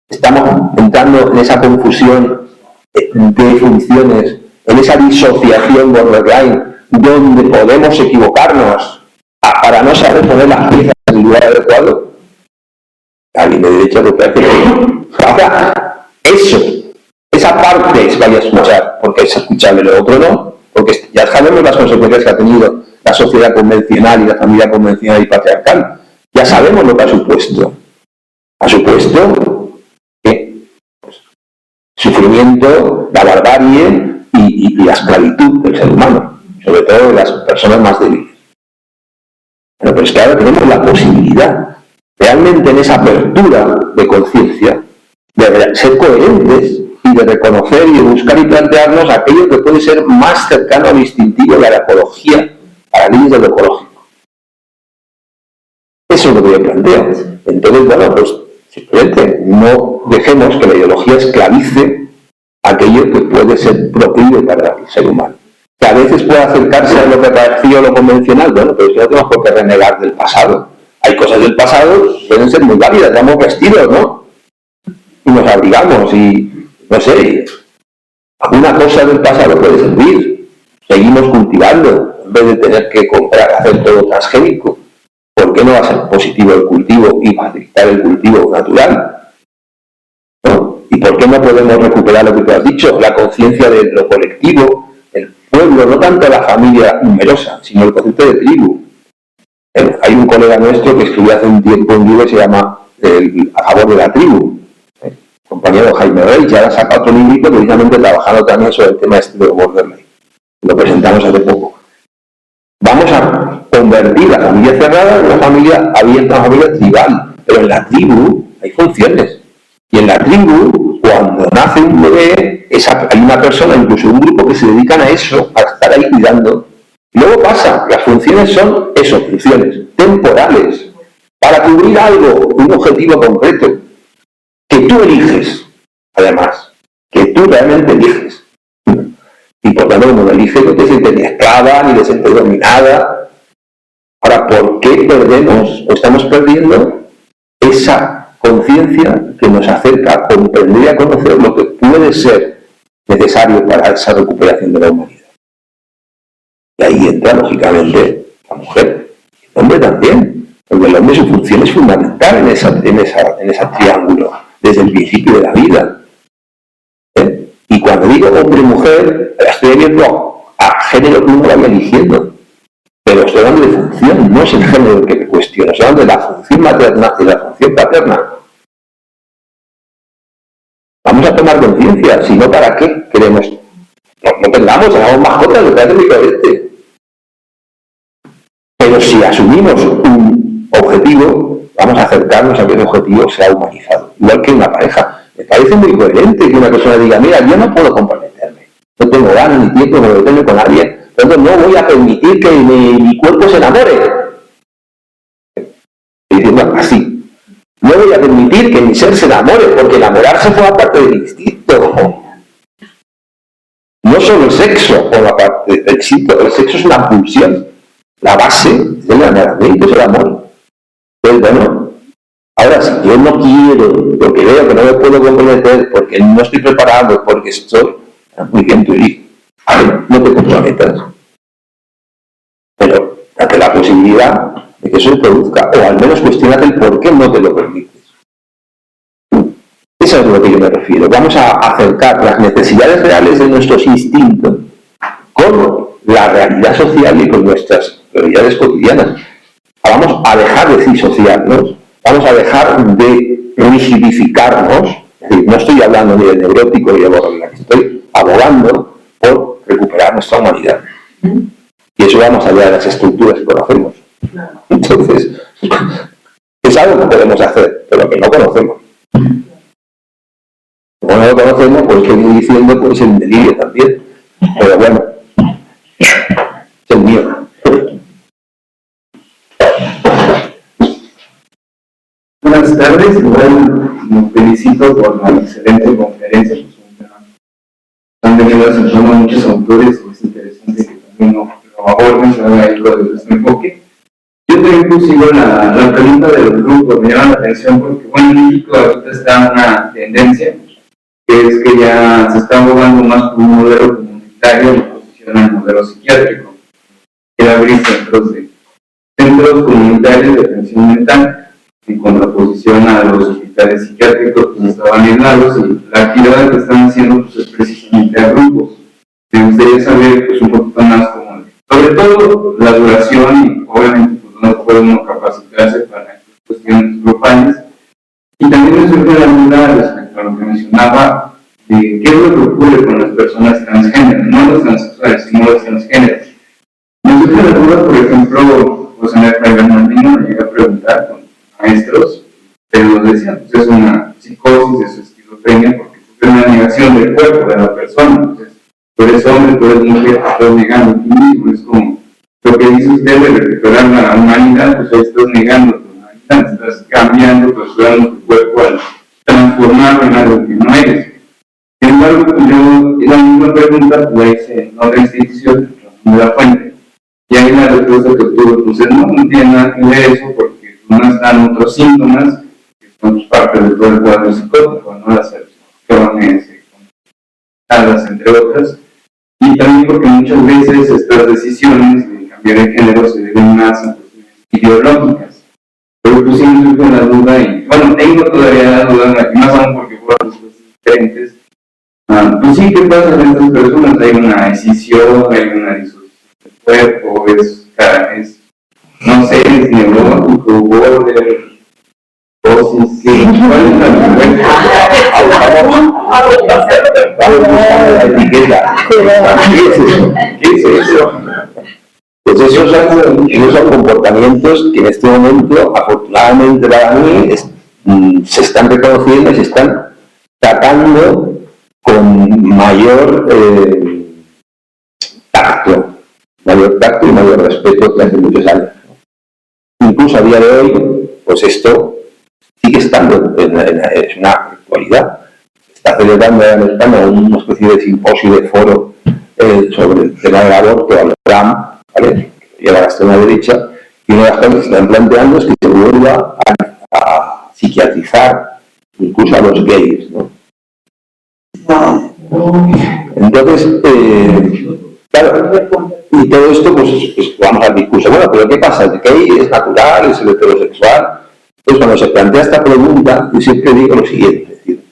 A: estamos entrando en esa confusión de funciones, en esa disociación borderline, donde podemos equivocarnos para no saber poner las piezas en el lugar adecuado. Alguien de derecha lo que hace ahora, esa parte vaya a escuchar, porque es escuchable, lo otro no, porque ya sabemos las consecuencias que ha tenido la sociedad convencional y la familia convencional y patriarcal. Ya sabemos lo que ha supuesto. Ha supuesto sufrimiento, la barbarie y la esclavitud del ser humano, sobre todo de las personas más débiles. Pero es que ahora tenemos la posibilidad, realmente en esa apertura de conciencia, de ser coherentes y de reconocer y de buscar y plantearnos aquello que puede ser más cercano al instintivo de la ecología, a la línea de lo ecológico. Eso es lo que yo planteo. Entonces, bueno, pues simplemente no dejemos que la ideología esclavice aquello que puede ser proclive para el ser humano. Que a veces puede acercarse a lo que pareció lo convencional, bueno, pero es que no tenemos por qué renegar del pasado. Hay cosas del pasado que pueden ser muy válidas, damos vestidos, ¿no? Y nos abrigamos y, no sé, alguna cosa del pasado puede servir. Seguimos cultivando, en vez de tener que comprar, hacer todo transgénico. ¿Por qué no va a ser positivo el cultivo y facilitar el cultivo natural? ¿No? ¿Y por qué no podemos recuperar lo que tú has dicho? La conciencia de lo colectivo, el pueblo, no tanto la familia numerosa, sino el concepto de tribu. Hay un colega nuestro que escribió hace un tiempo un libro que se llama A favor de la tribu, el compañero Jaime Rey, y ahora saca otro libro precisamente trabajando también sobre el tema este de borderline. Lo presentamos hace poco. Vamos a convertir la familia cerrada en una familia abierta, una familia tribal, pero en la tribu hay funciones. Y en la tribu, cuando nace un bebé, hay una persona, incluso un grupo que se dedican a eso, a estar ahí cuidando. Y luego pasa, las funciones son eso, funciones temporales, para cubrir algo, un objetivo concreto, que tú eliges, además, que tú realmente eliges. Y por tanto, como no eliges, no te sientes ni esclava, ni te sientes dominada. Ahora, ¿por qué perdemos o estamos perdiendo esa conciencia que nos acerca a comprender y a conocer lo que puede ser necesario para esa recuperación de la humanidad? Y ahí entra, lógicamente, la mujer. El hombre también. Porque el hombre, su función es fundamental en ese triángulo, desde el principio de la vida. Y cuando digo hombre y mujer, estoy viendo a género que uno vaya eligiendo. Pero estoy hablando de función, no es el género el que me cuestiona, estoy hablando de la función materna y la función paterna. Vamos a tomar conciencia, si no, ¿para qué queremos? No tengamos, hagamos mascotas, me parece muy coherente. Pero si asumimos un objetivo, vamos a acercarnos a que ese objetivo sea humanizado. Igual que una pareja. Me parece muy coherente que una persona diga, mira, yo no puedo comprometerme, no tengo ganas ni tiempo de comprometerme con alguien, entonces no voy a permitir que mi cuerpo se enamore. Estoy diciendo así. No voy a permitir que mi ser se enamore, porque enamorarse forma parte del instinto. No solo el sexo forma parte del instinto, el sexo es una pulsión. La base del enamoramiento es el amor. Entonces, bueno, ahora si yo no quiero, porque veo que no me puedo comprometer, porque no estoy preparado, porque estoy... Muy bien, tú dices, no te comprometas. Pero date la posibilidad de que eso se produzca, o al menos cuestionate el por qué no te lo permites. Eso es a lo que yo me refiero. Vamos a acercar las necesidades reales de nuestros instintos con la realidad social y con nuestras prioridades cotidianas. Vamos a dejar de disociarnos, vamos a dejar de rigidificarnos. Es decir, no estoy hablando ni de neurótico ni de borderline, estoy abogando por recuperar nuestra humanidad. Y eso va más allá de las estructuras que conocemos. Entonces, es algo que podemos hacer, pero que no conocemos. Como no lo conocemos, pues estoy diciendo, pues el delirio también. Pero bueno, es el mío.
E: Buenas tardes, igual me felicito por la excelente conferencia. Han venido a centrarnos muchos autores, es interesante que también lo lo aborden, se haga eco desde este enfoque. Yo también sigo la pregunta de los grupos, me llama la atención porque, bueno, en México ahorita está una tendencia que es que ya se está abogando más por un modelo comunitario en oposición al modelo psiquiátrico, que abrir centros comunitarios de atención mental, en contraposición a los hospitales psiquiátricos que estaban aislados, y la actividad que están haciendo pues, es precisamente a grupos. Me gustaría saber pues, un poquito más como, sobre todo la duración y obviamente pues, no puede uno capacitarse para cuestiones grupales. Y también me surge la duda respecto a lo que mencionaba de qué es lo que ocurre con las personas transgénero, no los transexuales, sino los transgéneros. Me surge la duda, por ejemplo, José María Bernardino me llega a preguntar con maestros, pero decían, pues es una psicosis, es esquizofrenia, porque es una negación del cuerpo de la persona. Entonces, tú eres hombre, tú eres mujer, te estás negando a ti mismo. Es como lo que dice usted de recuperar la humanidad, pues ahí estás negando tu humanidad, estás cambiando, transformando tu cuerpo al transformarlo en algo que no eres. Sin embargo, yo la misma pregunta la hice en otra institución, de la fuente, y ahí la respuesta que obtuve, pues no tiene nada que ver eso, porque no están otros síntomas que son parte de todo el cuadro psicótico, ¿no? Las alucinaciones, entre otras, y también porque muchas veces estas decisiones de cambiar de género se deben más a cuestiones ideológicas. Pero pues sí me surge la duda, y bueno, tengo todavía la duda, más aún porque fueron respuestas diferentes. Pues sí, ¿qué pasa en estas personas? Hay una escisión, hay una disociación del cuerpo, es no sé, es neurológico, border, dosis, ¿qué? ¿Cuál es la respuesta?
A: ¿Qué es eso? Pues esos son comportamientos que en este momento, afortunadamente para mí, se están reconociendo y se están tratando con mayor tacto y mayor respeto que hace muchos años. Incluso a día de hoy, pues esto sigue estando en una actualidad. Se está celebrando en España una especie de simposio de foro sobre el tema del aborto a los Trump, ¿vale? Que lleva a la extrema derecha, y una de las cosas que se están planteando es que se vuelva a psiquiatrizar incluso a los gays, ¿no? Entonces, claro, y todo esto, pues vamos al discurso. Bueno, pero ¿qué pasa? ¿El gay es natural? ¿Es el heterosexual? Pues cuando se plantea esta pregunta, yo siempre digo lo siguiente, es decir,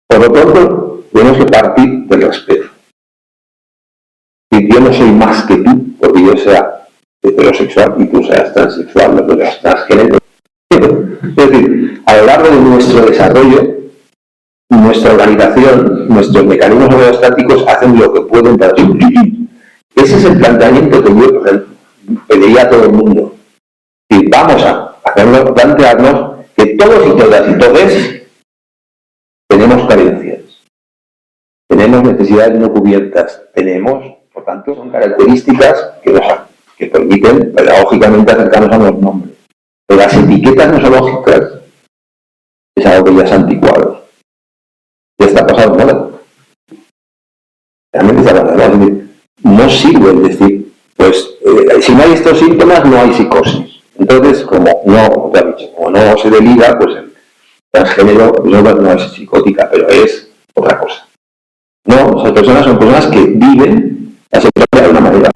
A: por lo pronto, tenemos que partir del respeto. Y yo no soy más que tú, porque yo sea heterosexual y tú seas transexual, no seas transgénero. Es decir, a lo largo de nuestro desarrollo, nuestra organización, nuestros mecanismos homeostáticos hacen lo que pueden para sobrevivir. Ese es el planteamiento que yo pediría a todo el mundo. Y vamos a plantearnos que todos y todas y todos tenemos carencias, tenemos necesidades no cubiertas, por tanto, son características que permiten pedagógicamente acercarnos a los nombres. Pero las etiquetas nosológicas es algo que ya es anticuado. Ya está pasado de moda. Realmente está pasado de moda. No sirve el decir, pues, si no hay estos síntomas, no hay psicosis. Entonces, como no se deliga, pues el transgénero no es psicótica, pero es otra cosa. No, esas personas son personas que viven la sexualidad de una manera,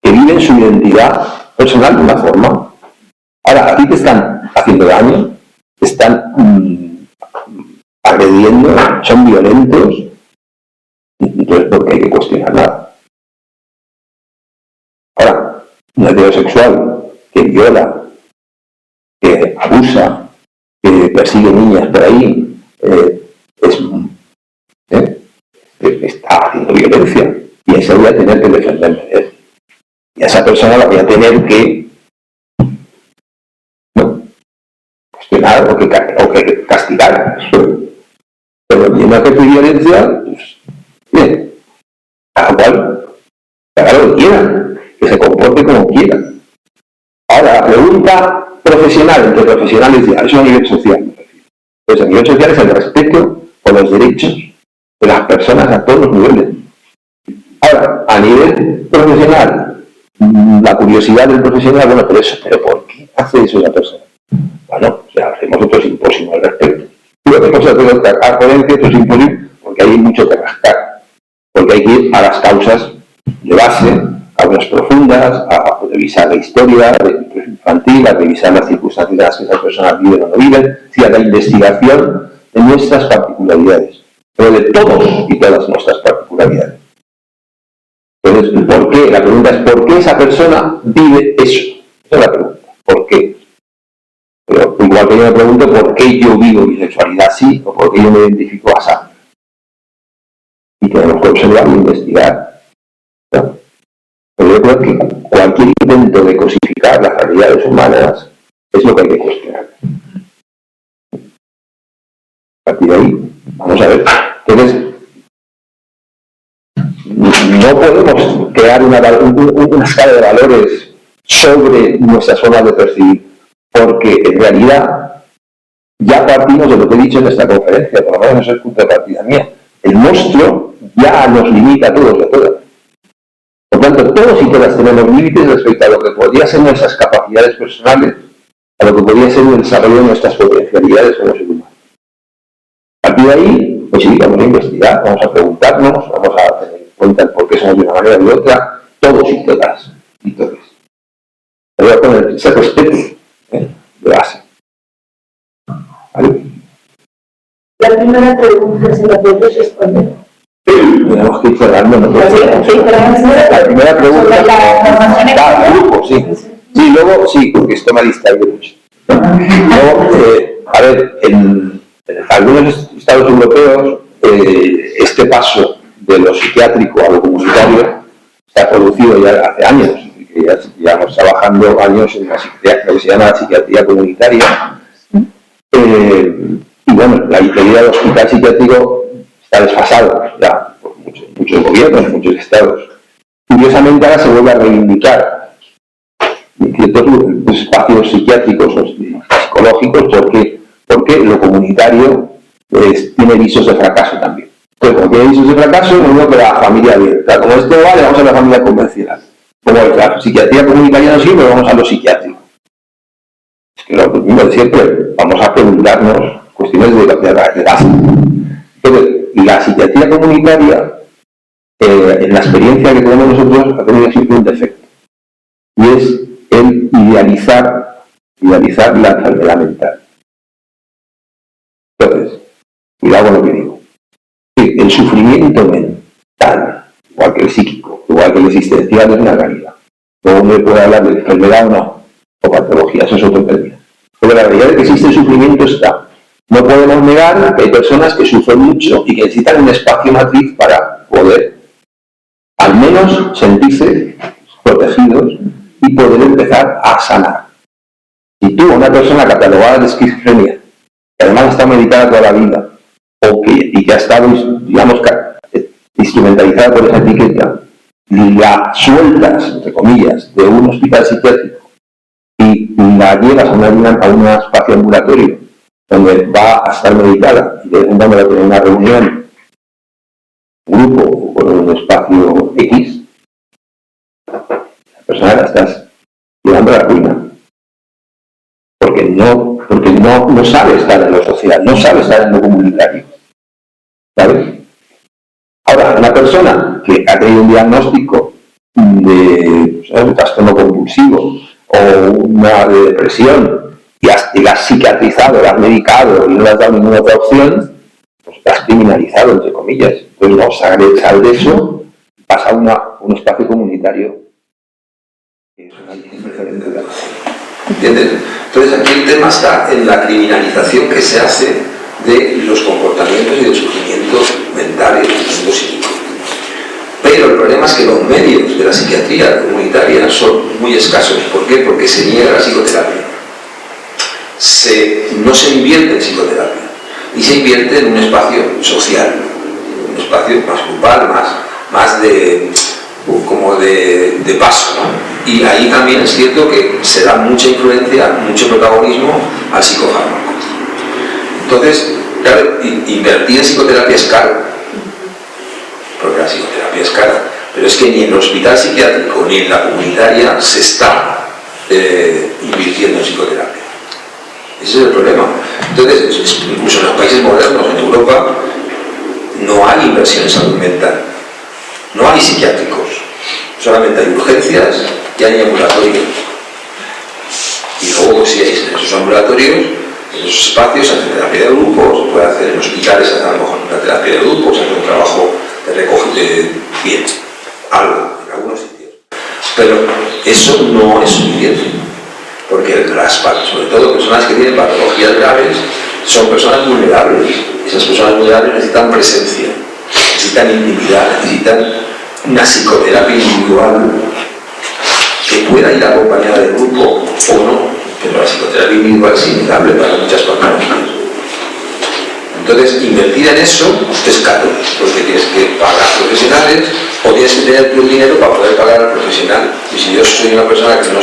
A: que viven su identidad personal de una forma. Ahora, a ti te están haciendo daño, te están agrediendo, son violentos, entonces ¿por qué hay que cuestionar nada? Ahora, un heterosexual que viola, que abusa, que persigue niñas por ahí, está haciendo violencia, y a esa voy a tener que defenderme de él. Y a esa persona la voy a tener que cuestionar o que castigar. Pero quien no hace violencia, pues, bien, cada cual haga lo que quiera, que se comporte como quiera. Ahora, la pregunta profesional, entre profesionales ya, eso a nivel social. Pues a nivel social es el respeto por los derechos de las personas a todos los niveles. Ahora, a nivel profesional, la curiosidad del profesional, bueno, pero ¿por qué hace eso esa persona? Bueno, o sea, hacemos otro simposio al respecto. Lo que hacemos es a ponencia, otro simposio, porque hay mucho que rascar, porque hay que ir a las causas de base, causas profundas, a revisar la historia infantil, a revisar las circunstancias que esas personas viven o no viven, es decir, a la investigación de nuestras particularidades, pero de todos y todas nuestras particularidades. Entonces, ¿por qué? La pregunta es ¿por qué esa persona vive eso? Esa es la pregunta. ¿Por qué? Pero igual que yo me pregunto ¿por qué yo vivo mi sexualidad así? O ¿por qué yo me identifico así? Y tenemos que observar e investigar. ¿No? Pero yo creo que cualquier intento de cosificar las realidades humanas es lo que hay que cuestionar. A partir de ahí, vamos a ver. Entonces, no podemos crear una escala de valores sobre nuestras formas de percibir, porque en realidad ya partimos de lo que he dicho en esta conferencia, por lo menos es el punto de partida mía. El monstruo ya nos limita a todos y a todas. Por tanto, todos y todas tenemos límites respecto a lo que podría ser nuestras capacidades personales, a lo que podría ser el desarrollo de nuestras potencialidades como seres humanos. A partir de ahí, pues sí, vamos a investigar, vamos a preguntarnos, vamos a tener en cuenta el por qué somos de una manera u otra, todos y todas y todos. Pero con ese respeto de base. ¿Vale?
B: La primera pregunta se la puedes responder.
A: Tenemos que ir cerrando, ¿no? La primera pregunta va al grupo, sí. Sí, luego, sí, porque esto me ha distraído mucho. Luego, a ver, en algunos estados europeos, este paso de lo psiquiátrico a lo comunitario se ha producido ya hace años. Ya llevamos trabajando años en lo que se llama la psiquiatría comunitaria. Y bueno, la idea del hospital psiquiátrico está desfasado ya por muchos gobiernos, muchos estados. Curiosamente ahora se vuelve a reivindicar ciertos espacios psiquiátricos o psicológicos porque lo comunitario tiene visos de fracaso también. Entonces, como tiene visos de fracaso, uno que la familia abierta. Como esto vale, vamos a la familia convencional. Como la psiquiatría comunitaria no sirve, vamos a lo psiquiátrico. Es que lo mismo de siempre, vamos a preguntarnos cuestiones de base. Entonces, la psiquiatría comunitaria, en la experiencia que tenemos nosotros, ha tenido siempre un defecto. Y es el idealizar la enfermedad mental. Entonces, cuidado con lo que digo. El sufrimiento mental, igual que el psíquico, igual que el existencial, es una realidad. Luego uno puede hablar de enfermedad o no, o patología, eso es otro término. Pero la realidad de que existe el sufrimiento está. No podemos negar que hay personas que sufren mucho y que necesitan un espacio matriz para poder, al menos, sentirse protegidos y poder empezar a sanar. Si tú, una persona catalogada de esquizofrenia, que además está medicada toda la vida, y que ha estado, digamos, instrumentalizada por esa etiqueta, y la sueltas, entre comillas, de un hospital psiquiátrico y la llevas a un espacio ambulatorio donde va a estar medicada y de vez en cuando va a tener una reunión, un grupo o con un espacio X, la persona la estás llevando a la ruina. Porque no sabe estar en lo social, no sabe estar en lo comunitario. ¿Sabes? Ahora, una persona que ha tenido un diagnóstico de un trastorno compulsivo o una depresión y la has psiquiatrizado, la has medicado y no le has dado ninguna otra opción, pues la has criminalizado, entre comillas. Entonces, no, sal de eso, pasa a un espacio comunitario que es una diferente de la
F: ¿Entiendes? Entonces aquí el tema está en la criminalización que se hace de los comportamientos y del sufrimiento mental y del sufrimiento psíquico. Pero el problema es que los medios de la psiquiatría comunitaria son muy escasos. ¿Por qué? Porque se niega la psicoterapia. No se invierte en psicoterapia y se invierte en un espacio social, un espacio más grupal, más de paso, ¿no? Y ahí también es cierto que se da mucha influencia, mucho protagonismo al psicofármaco. Entonces, claro, invertir en psicoterapia es caro, porque la psicoterapia es cara, Pero es que ni en el hospital psiquiátrico ni en la comunitaria se está invirtiendo en psicoterapia. Ese es el problema. Entonces, incluso en los países modernos, en Europa, no hay inversión en salud mental. No hay psiquiátricos. Solamente hay urgencias y hay ambulatorios. Y luego, pues, si hay en esos ambulatorios, en esos espacios, se hace terapia de grupo, se puede hacer en hospitales, a lo mejor una terapia de grupo, se hace un trabajo de recoger bien, algo, en algunos sitios. Pero eso no es suficiente, porque sobre todo personas que tienen patologías graves son personas vulnerables. Esas personas vulnerables necesitan presencia, necesitan intimidad, necesitan una psicoterapia individual que pueda ir acompañada del grupo o no, pero la psicoterapia individual es inevitable para muchas patologías. Entonces, invertir en eso es caro, porque tienes que pagar profesionales o tienes que tener tu dinero para poder pagar al profesional. Y si yo soy una persona que no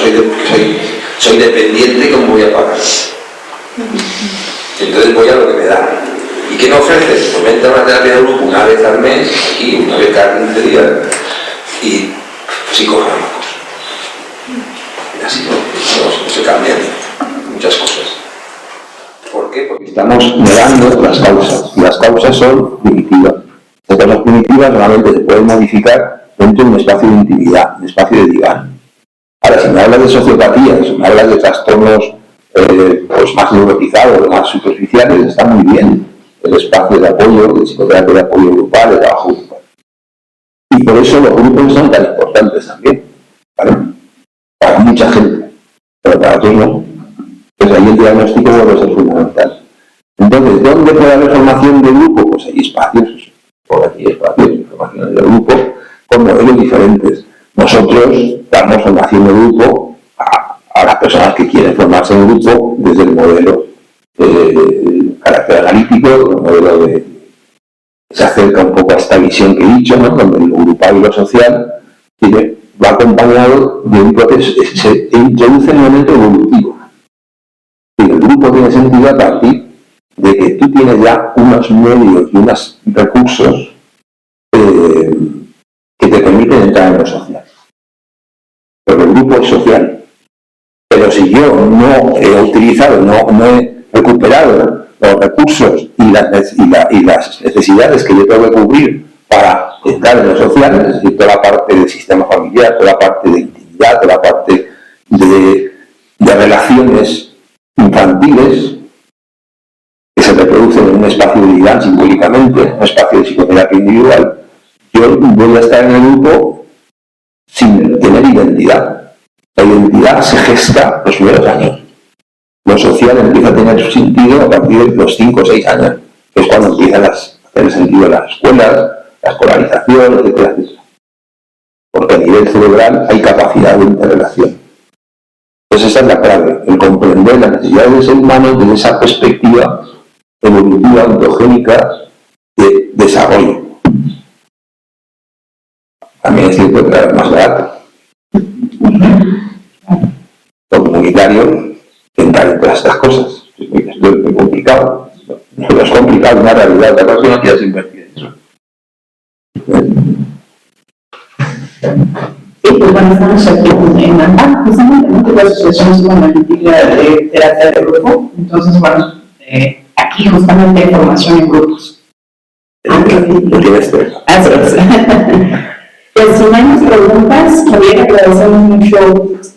F: soy dependiente, ¿cómo voy a pagar? Entonces voy a lo que me da. ¿Y qué me ofreces? Pues vente a una terapia de grupo una vez al mes, aquí, una vez cada 15 días, y psicofármacos. Y así no se cambian muchas cosas. ¿Por qué? Porque
A: estamos negando las causas, y las causas son primitivas. Las causas primitivas normalmente se pueden modificar dentro de un espacio de intimidad, un espacio de diván. Ahora, si me hablas de sociopatías, si me hablas de trastornos pues más neurotizados, más superficiales, está muy bien el espacio de apoyo, de psicoterapia de apoyo grupal, de trabajo grupal. Y por eso los grupos son tan importantes también, ¿vale? Para mucha gente, pero para otros no. Pues ahí el diagnóstico vuelve a ser fundamental. Entonces, ¿dónde puede haber formación de grupo? Pues hay espacios, por aquí espacios de formación de grupo con modelos diferentes. Nosotros damos formación de grupo a las personas que quieren formarse en grupo desde el modelo de carácter analítico, el modelo se acerca un poco a esta visión que he dicho, ¿no? Donde lo grupal y lo social va acompañado de un proceso, se introduce en un momento evolutivo. Y el grupo tiene sentido a partir de que tú tienes ya unos medios y unos recursos que te permiten entrar en lo social. Pero el grupo es social. Pero si yo no he utilizado, no he recuperado los recursos y las necesidades que yo tengo que cubrir para entrar en lo social, es decir, toda la parte del sistema familiar, toda la parte de intimidad, toda la parte de relaciones infantiles que se reproducen en un espacio de diván simbólicamente, un espacio de psicoterapia individual, yo voy a estar en el grupo sin tener identidad. La identidad se gesta los primeros años. Lo social empieza a tener sentido a partir de los 5 o 6 años, que es cuando empiezan a tener sentido las escuelas, la escolarización, etcétera, etcétera. Porque a nivel cerebral hay capacidad de interrelación. Entonces esa es la clave, el comprender las necesidades del ser humano desde esa perspectiva evolutiva, ontogénica de desarrollo. También es cierto que es más barato. Lo comunitario, entrar en todas estas cosas. Esto es muy complicado. No es complicado, una realidad. Otra cosa no quieres invertir en eso.
D: Y pues bueno, estamos aquí en ANDA, justamente la Asociación Psicoanalítica de Terapia de Grupo. Entonces, bueno, aquí justamente hay formación en grupos.
A: Lo tienes cerca.
D: Así es. Pues si no hay más preguntas, también agradecemos mucho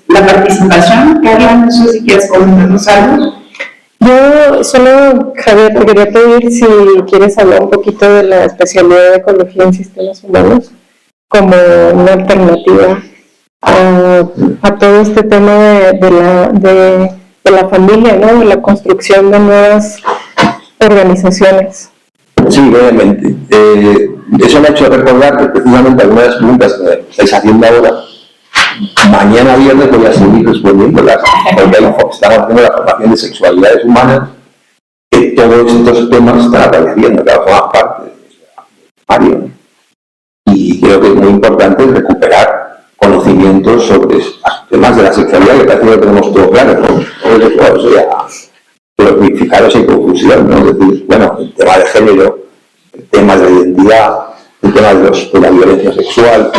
D: la participación. Carla, no sé si quieres comentarnos algo.
G: Yo solo, Javier, te quería pedir si quieres hablar un poquito de la especialidad de ecología en sistemas humanos como una alternativa a todo este tema de la familia, ¿no? De la construcción de nuevas organizaciones.
A: Sí, brevemente. Eso me ha hecho recordar que precisamente algunas de las preguntas que me estáis haciendo ahora, mañana viernes voy a seguir respondiéndolas, porque estamos haciendo la formación de sexualidades humanas, que todos estos temas están apareciendo, que forman parte de Mario. Y creo que es muy importante recuperar conocimientos sobre temas de la sexualidad, que parece que lo tenemos todo claro, ¿no? Pero fijaros en confusión, ¿no? Es decir, bueno, el tema de género, el tema de la identidad, el tema de la violencia sexual,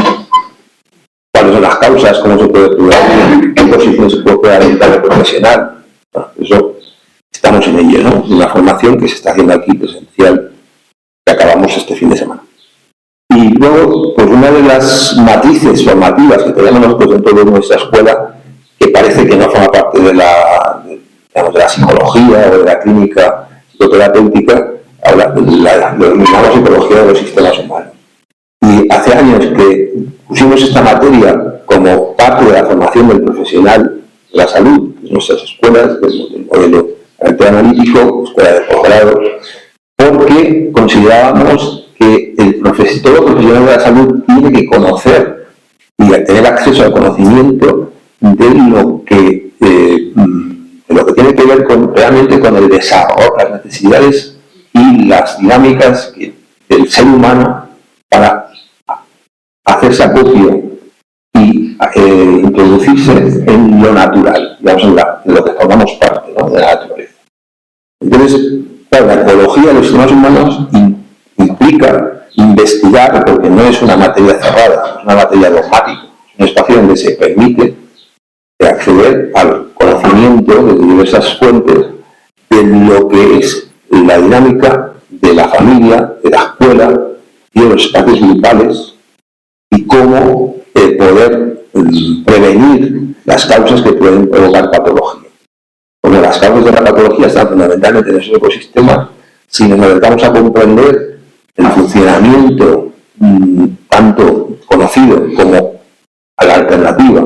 A: cuáles son las causas, cómo se puede prevenir, qué posición se puede adaptar al profesional. Bueno, eso estamos en ello, ¿no? Una formación que se está haciendo aquí presencial, que acabamos este fin de semana. Y luego, pues una de las matrices formativas que tenemos nosotros dentro de nuestra escuela, que parece que no forma parte de la psicología o de la clínica psicoterapéutica, ahora lo denominamos psicología de los sistemas humanos. Y hace años que pusimos esta materia como parte de la formación del profesional de la salud, en nuestras escuelas, del modelo analítico, escuela de posgrado, porque considerábamos que todo profesional de la salud tiene que conocer y tener acceso al conocimiento de lo que tiene que ver realmente con el desarrollo, las necesidades y las dinámicas del ser humano para hacerse acopio y introducirse en lo natural, digamos, en lo que formamos parte, ¿no?, de la naturaleza. Entonces, claro, la ecología de los sistemas humanos implica investigar, porque no es una materia cerrada, es una materia dogmática, es un espacio donde se permite acceder al conocimiento de diversas fuentes de lo que es la dinámica de la familia, de la escuela y de los espacios grupales, y cómo poder prevenir las causas que pueden provocar patología. Porque las causas de la patología están fundamentalmente en esos ecosistemas. Si nos dedicamos a comprender el funcionamiento tanto conocido como a la alternativa,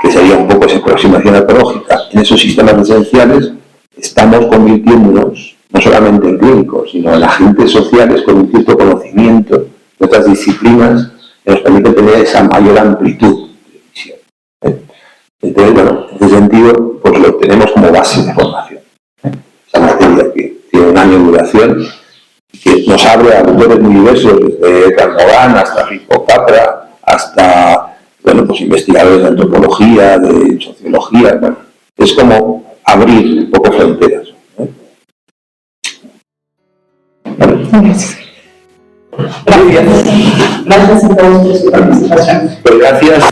A: que sería un poco esa aproximación ecológica, en esos sistemas esenciales, estamos convirtiéndonos no solamente en clínicos, sino en agentes sociales con un cierto conocimiento de otras disciplinas que nos permite tener esa mayor amplitud de visión. Entonces, bueno, en ese sentido, pues lo tenemos como base de formación. Esa materia que tiene un año de duración, que nos abre a autores muy diversos, desde Carl Mogan hasta Rico Capra, hasta, bueno, pues investigadores de antropología, de sociología. Bueno, es como abrir un poco fronteras.
G: Gracias.
B: Gracias a todos por su participación.
A: Pues gracias.